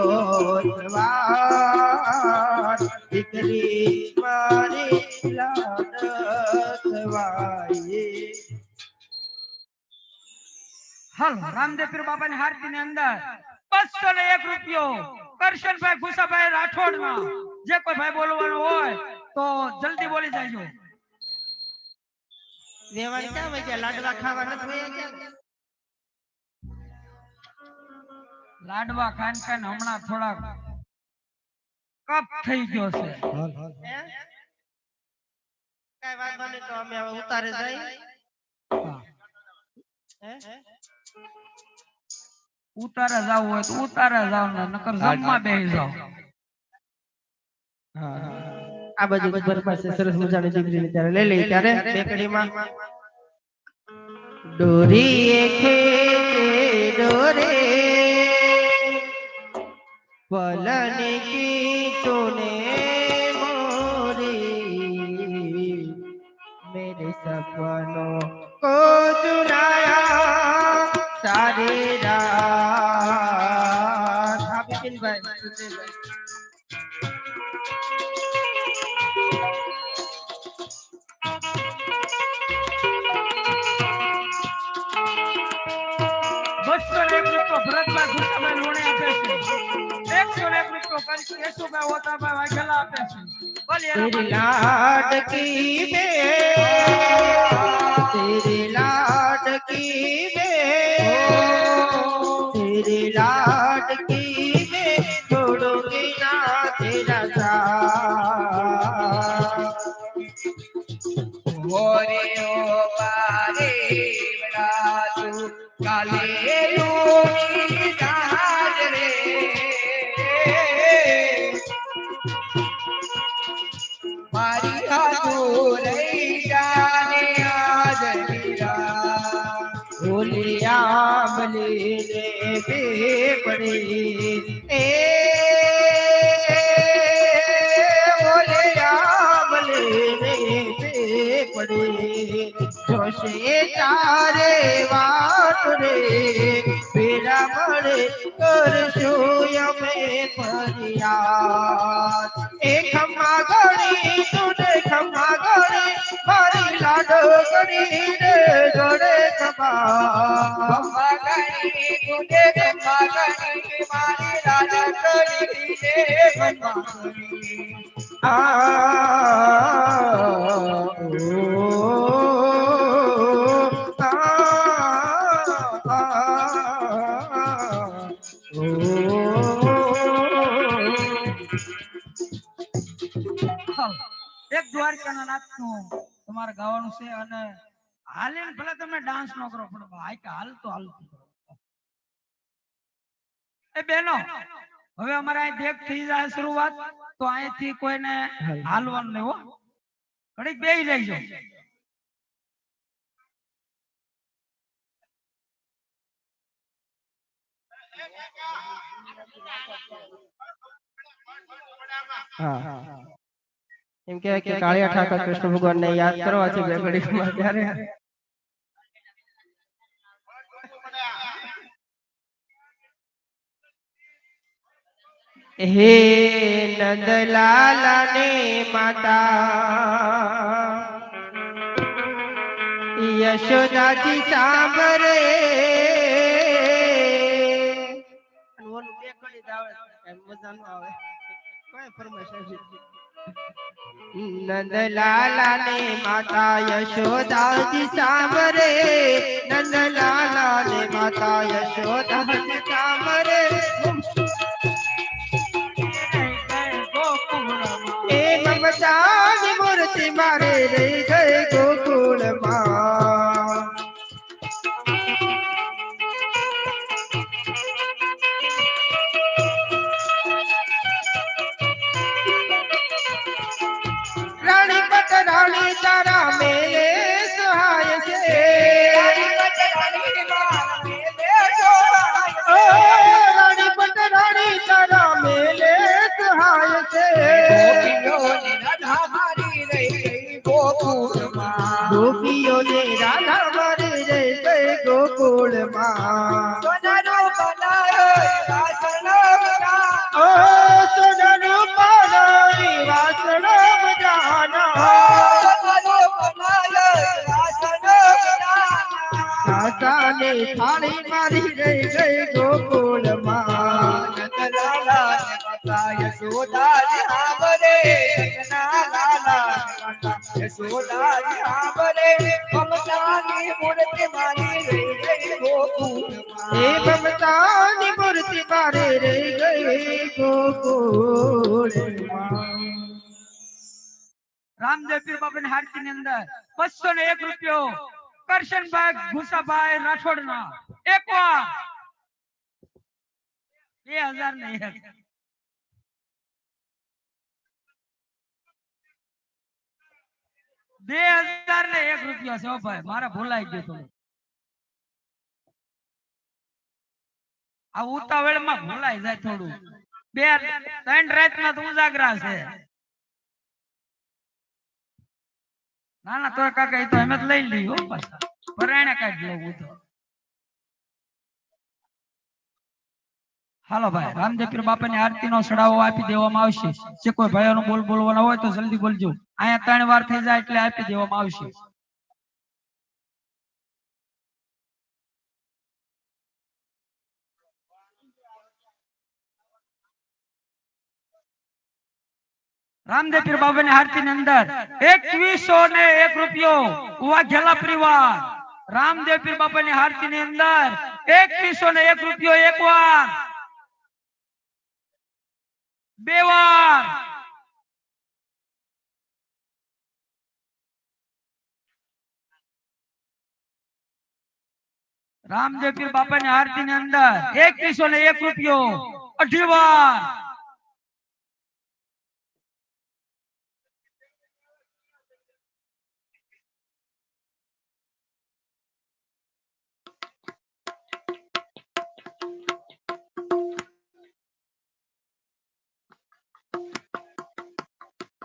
સવાર દીકરી મારી લાડકવાય હાલ રામદેવ પીર બાપાની હારતી ની અંદર 201 રૂપિયો કરશનભાઈ ખુશાભાઈ રાઠોડ ના જે કોઈ ભાઈ બોલવાનું હોય તો જલ્દી બોલી જાજો વેવાણ ક્યાં વઈ લાડવા ખાવા નથી વયા ગયા લાડવા ખાન ખાન હમણાં થોડા કપ થઈ ગયો છે હે? કાંઈ વાંધો નહીં તો અમે હવે ઉતારે જઈ હા. હે ઉતારા જાવ હોય તો ઉતારા જાવ ને નકર જમવા બેહી જાવ. આ બાજુ ઘર પાસે સરસ મજાની દીકરીને ત્યારે લઈ લઈ ત્યારે બેકડીમાં ડોરી ખેંચે ડોરે पलन की तूने मोरी मेरे सपनों को चुराया सारी रात। हाँ बिपिन भाई सुनते भाई। ભરતભાઈ ગુસ્સાભાઈ લોણે આપે છે. 101 રૂપિયો કરી કેશુભાઈ ઓતાભાઈ વાઘેલા આપે છે. तेरी लाडकी में छोड़ूंगी ना तेरा साथ। होरे ओ पारे बड़ा तू काले योगी जहाज रे मारी हाथू रही जाने आज मीरा भूलिया बली ने बेपड़ी भूलिया बली ने बेपड़ी जोशे चारे वाट रे बेड़ा बड़े कर शोया में फरियाद। एक खम्मा गड़ी तूने खम्मा गड़ी मारी लाडो गड़ी रे जोड़े खम्मा गणी तुझे खम्मा गणी मारी राजा गणी रे खम्मा गणी आ એક દ્વારકાના નાચનું તમારે ગાવાનું છે અને હાલીને ભલે તમે ડાન્સ ન કરો પણ ભાઈ કે હાલતો એ બેનો હવે અમારે અહીં દેખ થઈ જાય શરૂઆત તો અહીંથી કોઈને હાલવાનું નહીં હો ઘડીક બેહી રહેજો. એમ કહેવાય કે કાળિયા ઠાકર કૃષ્ણ ભગવાનને યાદ કરવા છે બેકડીમાં ત્યારે હે નંદલાલા ને માતા યશોદાજી સાંભરે नंदलाला ने माता यशोदाजी सामरे नंदलाला ने माता यशोदाजी सामरे ए ममतानी मूर्ति मारे रे गए गोकुल मां रानी तारा मेले सहाय से रानी पटरानी तारा मेले सहाय से गोपियों ने राधा मारी रह गए गोकुल मां सोनरू पानी वासण बजाना ने थाली मारी रह गए गोकुल मां नंदलाला ने माता यशोदा जी हावरे नंदलाला ने माता यशोदा जी हावरे ममतानी मूर्ति मारी रह गई गोकुल मां हे ममतानी मूर्ति मारे रह गए गोकुल मां। રામદેવ પીર બાપાની હારતીની અંદર 201 રૂપિયો કરશનભાઈ ગુસાભાઈ રાઠોડના એક વાર 2000 ને 1 2001 રૂપિયા છે ભાઈ, મારે ભૂલાઈ ગયું થોડું. આ ઉતાવળમાં ભૂલાઈ જાય થોડું. 2-3 રાતના તો ઉજાગરા છે. ના ના તોય કાકા એ તો એમ જ લઈ લઈ હો પાછા પરાણે કાઢ લેવું તો. હાલો ભાઈ, રામદેવ પીર બાપાની આરતીનો સડાવો આપી દેવામાં આવશે. જે કોઈ ભાઈઓનો બોલ બોલવાના હોય તો જલ્દી બોલજો. અહીંયા 3 વાર થઈ જાય એટલે આપી દેવામાં આવશે. રામદેવ પીર બાબાની આરતીની અંદર 2101 રૂપિયો વાઘેલા પરિવાર. રામદેવ પીર બાપાની આરતીની અંદર 2101 રૂપિયો એક વાર, 2 વાર. રામદેવ પીર બાપાની આરતીની અંદર 2101 રૂપિયો 18 વાર.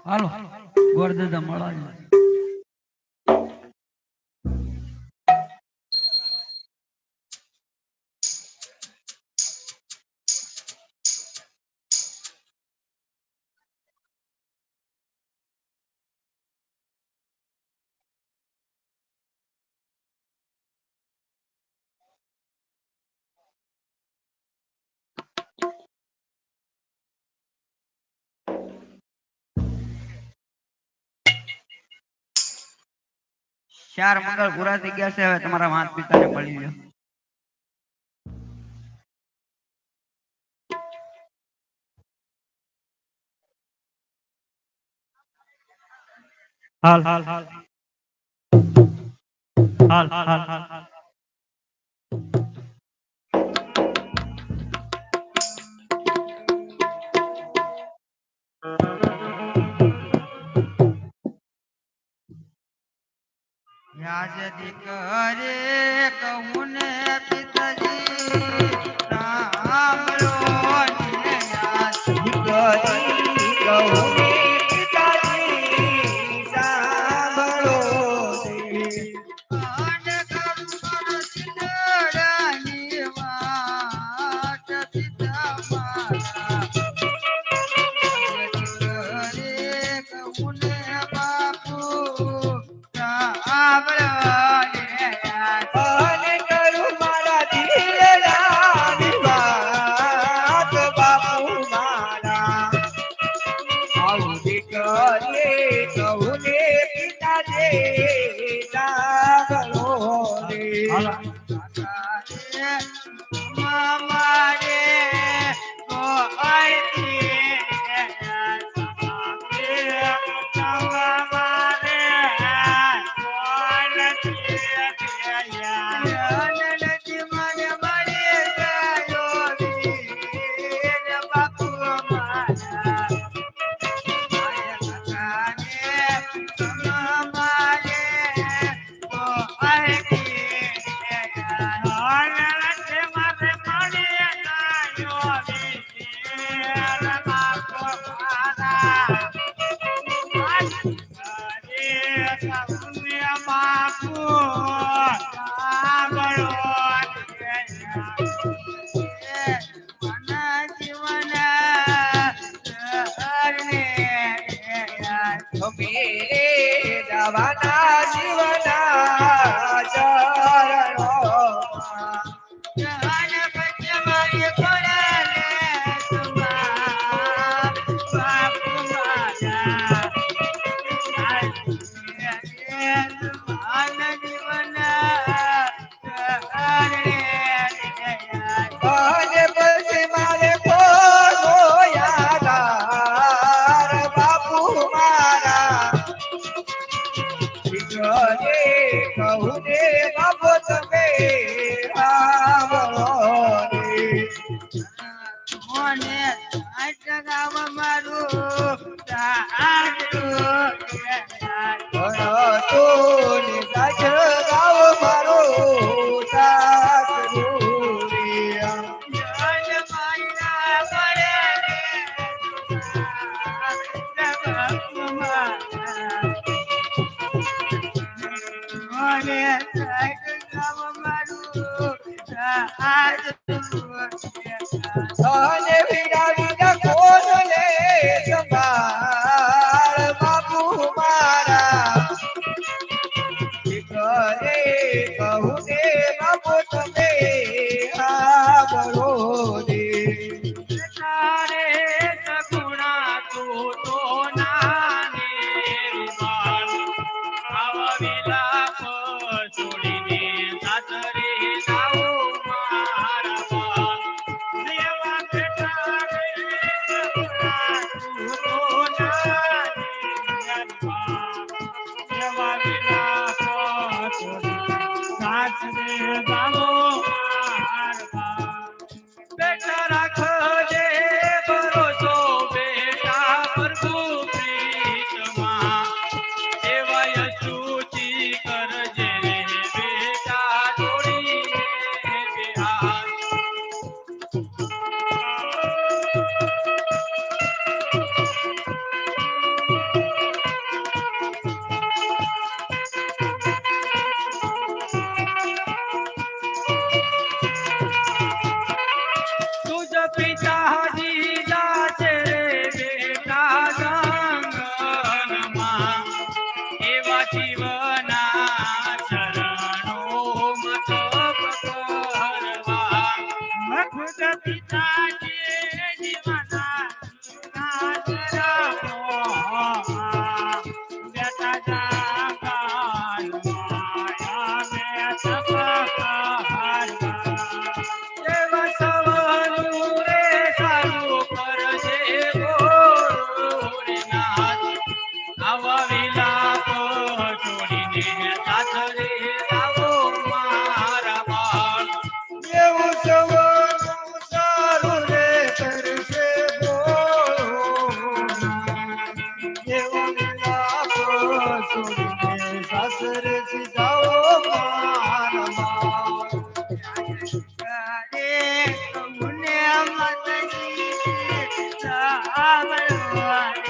હાલો ગોરદાદા મળાય. ચાર મંગળ પૂરા થઈ ગયા છે. હવે તમારા માતા પિતાને મળી લો. હાલ હાલ હાલ હાલ હાલ હાલ હાલ. યાજ દીકરે કહું ને પિતાજી સાંભળો ને, યાજ દીકરી કહું ને પિતાજી સાંભળો ને. સિંદડાની વાત પિતા મારા, દીકરે કહું ને બાપુ ને ગામ મારું અને વિડા કોણ લે સંભાળ બાપુ મારા ઘરે કહું ને બાપુ તમે સાંભળો રે તારે સગુણા તું તો નાને રૂમાલ આવા વિલાપ છોડીને સાસરે જાઓ મારા બાપ દેવા બેટા રે સગુણા તું તો નાને રૂમાલ એવા વિલાપ છોડીને સાસરે જાઓ મારા બાપ બેટા રાખજે ભરોસો બેટા પ્રભુ પ્રીતમાં એવાય સૂચિ કરજે બેટા જોડીને બે હાથ तुझ पिताजी जाचे रे बेटा जंगलમાં એવા જીવના ચરણોમાં તપ કરવા મખુદ પિતાજી જીવના ચરણોમાં બેટા જંગલમાં અમે તપ કરવા એવા સવાનું રે સારું કરજે ભોળોનાથ આવા વિલાપ છોડીને સાસરે જાઓ મારા બાળ એવું સવાનું સારું રે કરશે એવો વિલાપ છોડીને સાસરે જાઓ મારા રે કમુને માતાજી સાંભળવા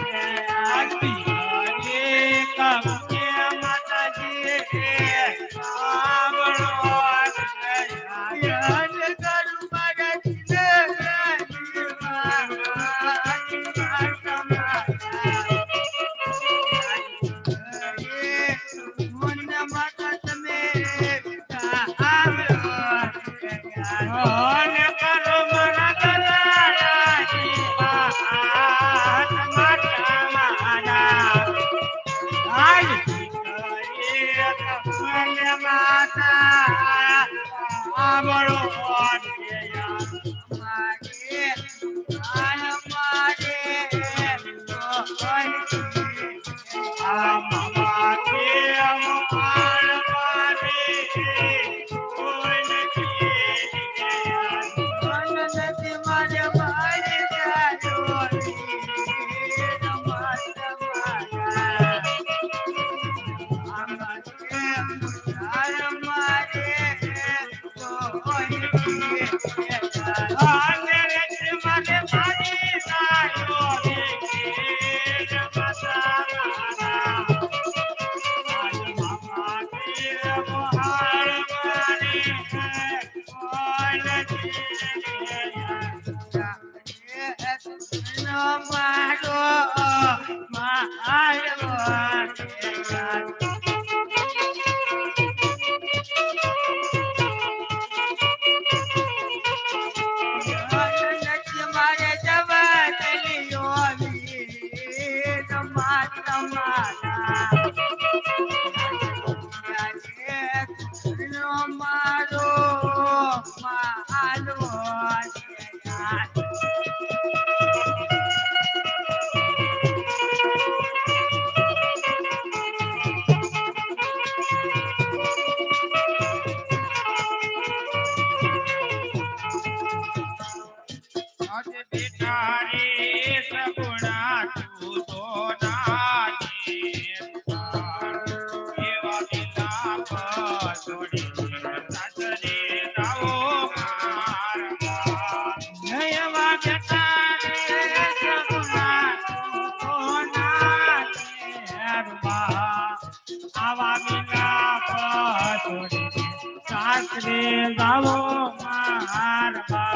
છોડીને સાસરે જાવો મારબા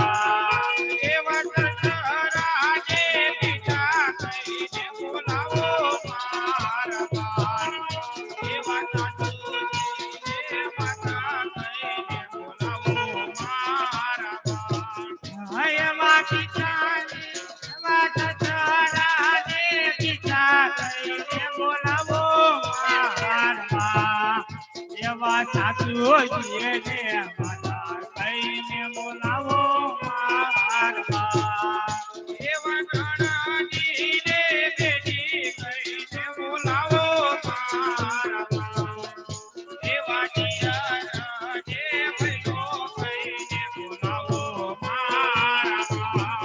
એવા રાજે બીજા કહીને બોલાવો મારબા એવા સાસુજીને માતા કહીને બોલાવો મારબા એવા પિતાજી એવા રાજે બીજા કહીને બોલાવો મારબા એવા સાસુજીને માતા કહીને બોલાવો મારબા એવા નાનાજીને બેટી કહીને બોલાવો મારબા એવા દિયાના જે ભાઈઓ કહીને બોલાવો મારબા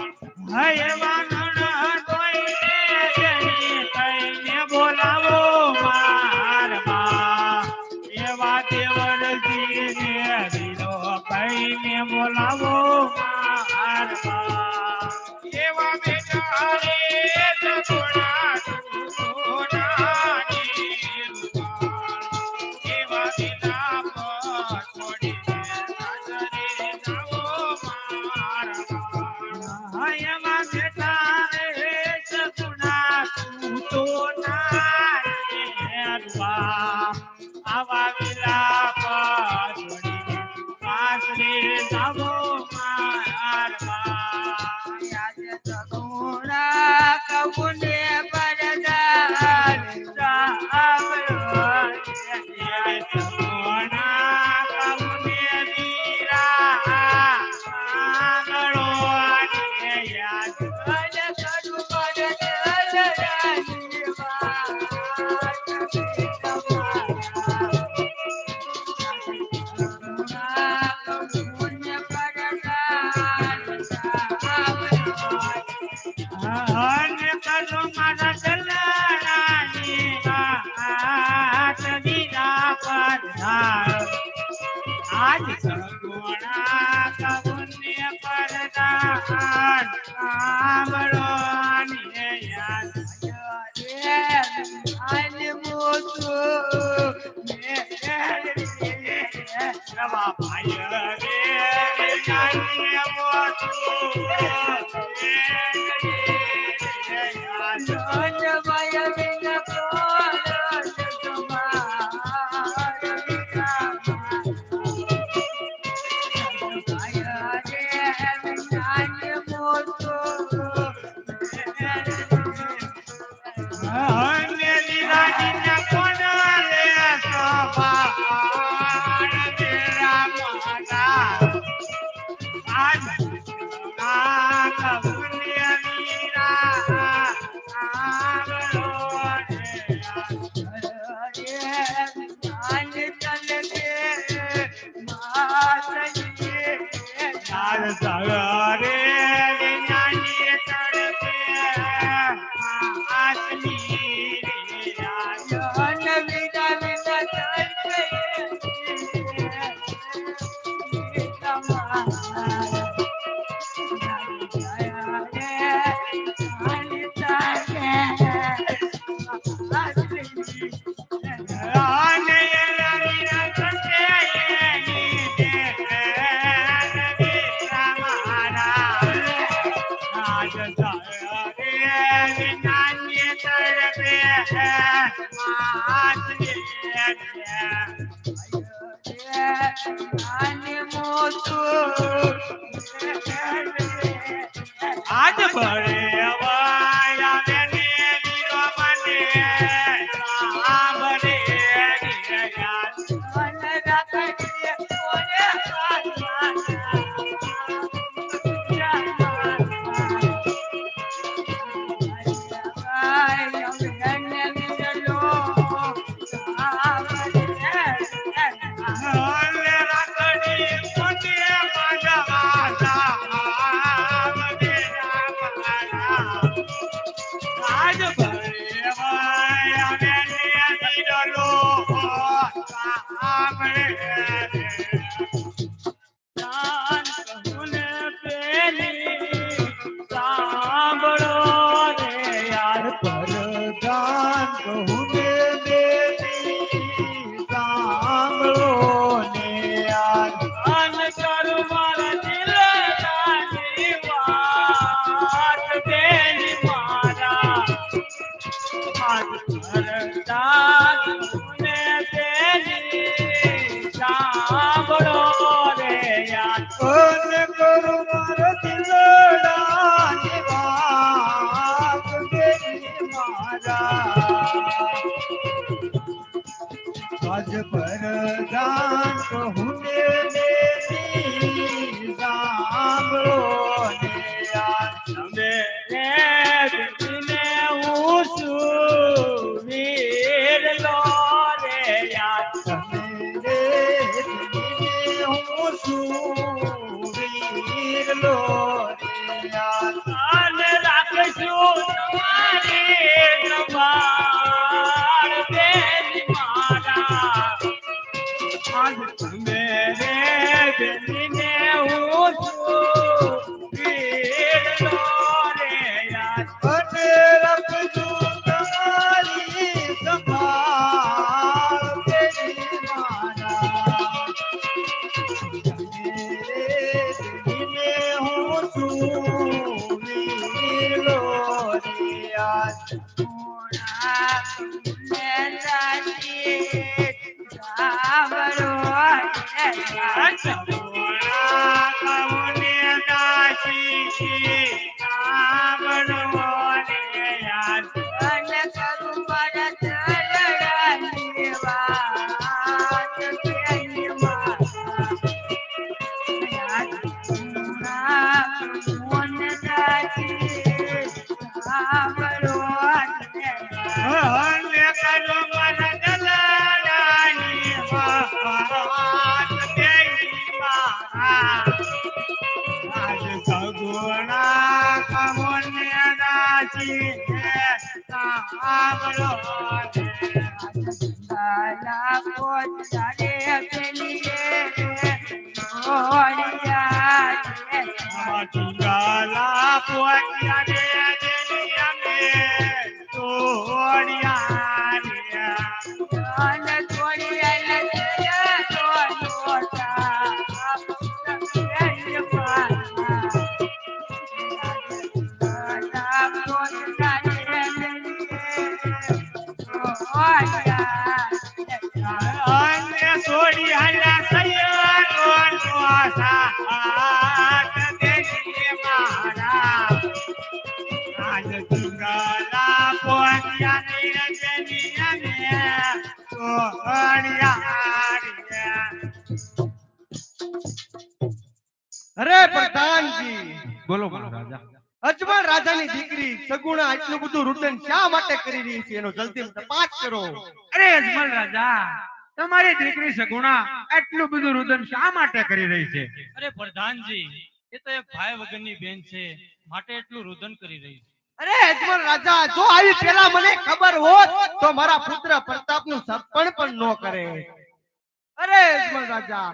એવા નણંદોઈને બેટી કહીને બોલાવો મારબા એવા દેવરજીને વીરો કહીને બોલાવો મારબા એવા બેટા રે સગુણા સોનાની રૂપાળ એવા વિલાપ છોડીને સાસરે જાવો મારબા એવા બેટા રે સગુણા સોનાની રૂપાળ આવા વિલાપ છોડીને સાસરે જાવો મારબા યાદ સગુણા કબૂને પરદાન સાંભળો યાદ સગુણા કબૂને વીરા સાંભળો યાદ કરું મારા ચલાની વાત દીરા પર આજ સગુણા કબૂને પરદાન સાંભળો ને યાદ રવા ભાઈ રે જાણીએ આજ ભરે વાયા બેને દીરો મને સાંભળે આજ ભરે વાયા બેને દીરો સાંભળે પરદાન કહુને બેટી સાંભળો આજ વરદાનને તેની સાંભળો રે યાર અન કરું મારા દિલડાની વાત દેવી મારા આજ પરદાન કહું ને દેવી સાંભળો ને યાર તમે ને હું છું વીરલો રે યાર તમે રે દિને હું છું વીરલો રે યાર અને રાખશું તમારી સંભાળ બેન મારા આજ તમે રે બેનને હું છું વીરલો રે યાર અને રાખજો તમારી સંભાળ દેવી મારા તમે રે દિને હું છું વીરલો રે યાર અરે પ્રધાનજી બોલો રાજા. અજમલ રાજાની દીકરી સગુણા આટલું બધું રુદન શા માટે કરી રહી છે એનો જલ્દી તપાસ કરો. અરે અજમલ રાજા, તમારી દીકરી સગુણા આટલું બધું રુદન શા માટે કરી રહી છે? અરે પ્રધાનજી, એ તો એક ભાઈ વગરની બેન છે, માટે એટલું રુદન કરી રહી છે. અરે અજમલ રાજા, જો આવી પેલા મને ખબર હોત તો મારા પુત્ર પ્રતાપનું સપણ પણ ન કરે. અરે અજમલ રાજા,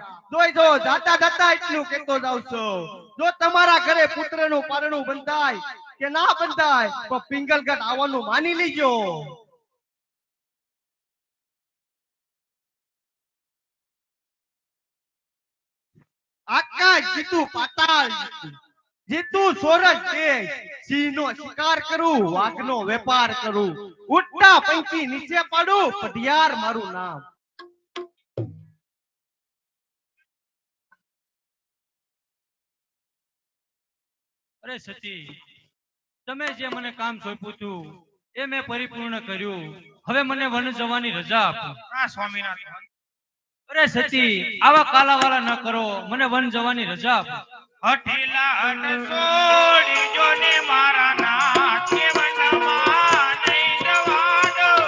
જો જાતા જાતા એટલું કહેતો જાવ છો, જો તમારા ઘરે પુત્રનું પરણું બંધાય કે ના બંધાય તો પિંગલગઢ આવવાનું માની લીજો. આકાશ જીતું પાતાળ જીતું સોરઠ દેશ, સિંહનો શિકાર કરું, વાઘનો વેપાર કરું, ઉડતા પંખી નીચે પાડું, પઢિયાર મારું નામ. અરે સતી, તમે જે મને કામ સોંપ્યું હતું એ મેં પરિપૂર્ણ કર્યું. હવે મને વન જવાની રજા આપો. હા સ્વામિનાથ. અરે સતી, આવા કાલાવાલા ન કરો, મને વન જવાની રજા આપો. હઠીલા હઠ છોડી જો ને મારા નાથ કે વનમાં નહીં જવા દઉં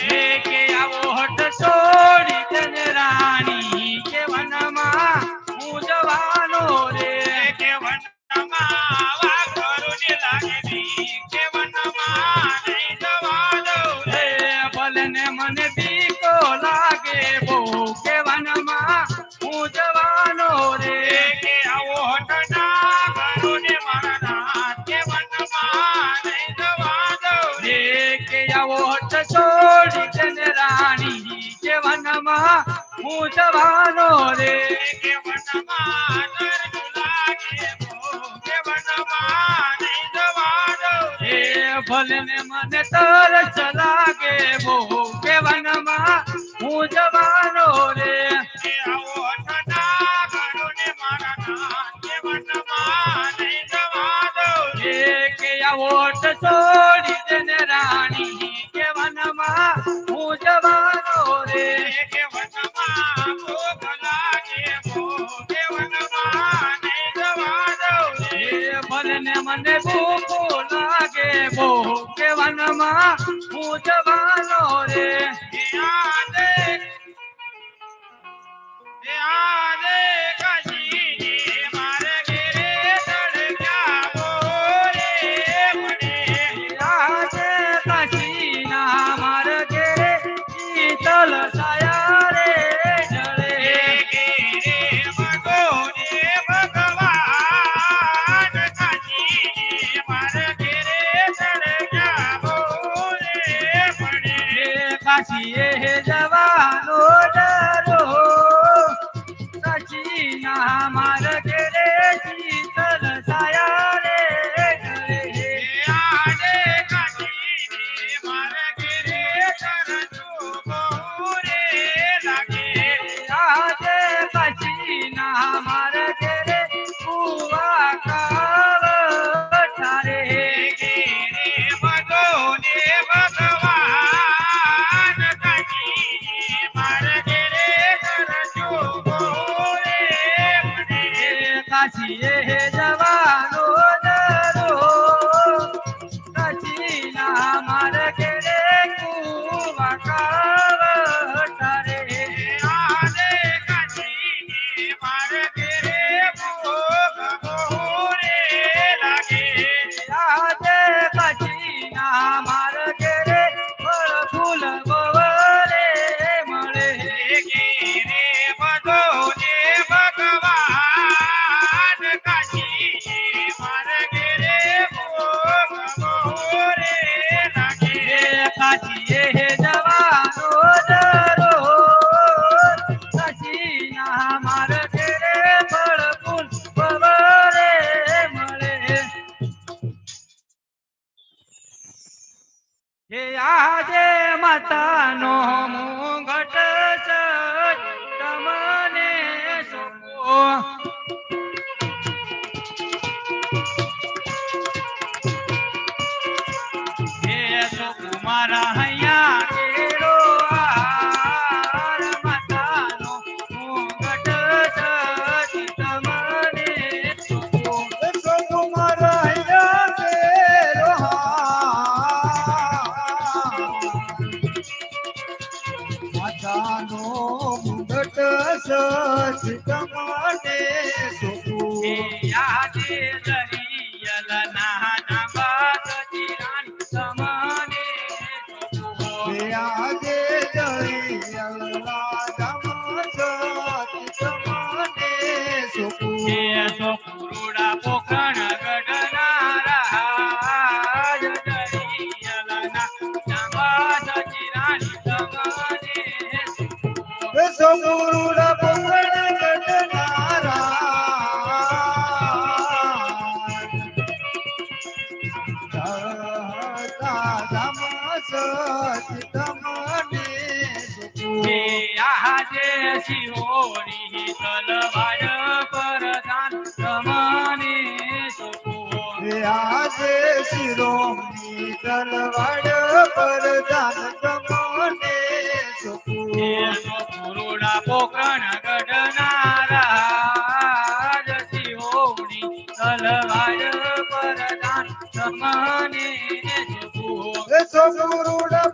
રે. કે આવો હઠ છોડી તને રાણી કે વનમાં હું જવાનો રે. કે વનમાં વાઘરુને લાગી કે વનમાં નહીં જવા દઉં રે. ભલે ને મને બીકો લાગે બહુ, કે વનમાં હું જવાનો રે. કે આવો હઠ ના કરુને મારા નાથ કે વનમાં નહીં જવા દઉં રે. કે આવો હઠ છોડી તને રાણી કે વનમાં હું જવાનો રે. કે વનમાં દર્દ લાગે બહુ, કે વનમાં નહીં જવા દઉં રે. ભલે ને મને તરસ લાગે બહુ કે વનમાં હું જવાનો રે કે આવો ઠંડા ગણો ને મારા નાથે વનમાં નહીં જવા દઉં રે. કે ઓટ છોડી દેને રાણી કે વનમાં હું જવાનો રે કે વનમાં ભૂખ લાગે કે વનમાં નહીં જવા દઉં રે. ભલે ને મને ભૂખ લાગે બહુ કે વનમાં હું જવાનો રે આજે કાશીની મારે ઘેરે તડક્યા બોરે મને. આજે કાશીના માર ઘેરે શીતલ છાયા રે જળે ઘેરે મગો ને ભગવાન કાશીની મારે ઘેરે તડક્યા બોરે મને. કાશીએ જવાનો ડરો કાશીના માર ઘેરે શીતલ છાયા રે જળે આજે કાશીની મારે ઘેરે તરતું બહુ રે લાગે. આજે કાશીના માર ઘેરે કુવા કાવઠા રે ઘેરે મગો ને ભગવાન કાશીની મારે ઘેરે તરતું બહુ રે મને. કાશીએ જવાનો ડરો કાશીના માર ઘેરે કુવા કાવઠા રે આજે કાશીની મારે ઘેરે ભૂખ બહુ રે લાગે. આજે કાશીના માર ઘેરે ફળ ફૂલ બવરે મળે ઘેરે મગો ને ભગવાન કાશીની મારે ઘેરે ભૂખ બહુ રે લાગે. કાશીએ જવાનો ડરો કાશીના માર ઘેરે ફળ ફૂલ બવરે મળે આજે માતાનો મુંગટ છે તમને સોંપો મારા હૈયા કેળો હાર માતાનો મુંગટ છે તમને સોંપો માતાનો મુંડટ સચ તમને સોપું. આજે દરિયલ નાના બાદ જીરાન તમને સોંપો આજે દળિયલના ધમ સચ તમને સોપું. પુરુડા પોખણ ગઢનારા દરિયલના નાબાદ જીરાન તમને સમુરુડા પકડ ગઢનારા ધમ સચ તમને સોપું. આજે શિહોરી તલવાર પરદાન તમને સોંપો આજે શિરોમણી તલવાડ પર દાન તમને સોપું. પુરુડા પોકણ ગઢનારા શિહોરી તલવાર પરદાન તમને સોંપો સમુરુડા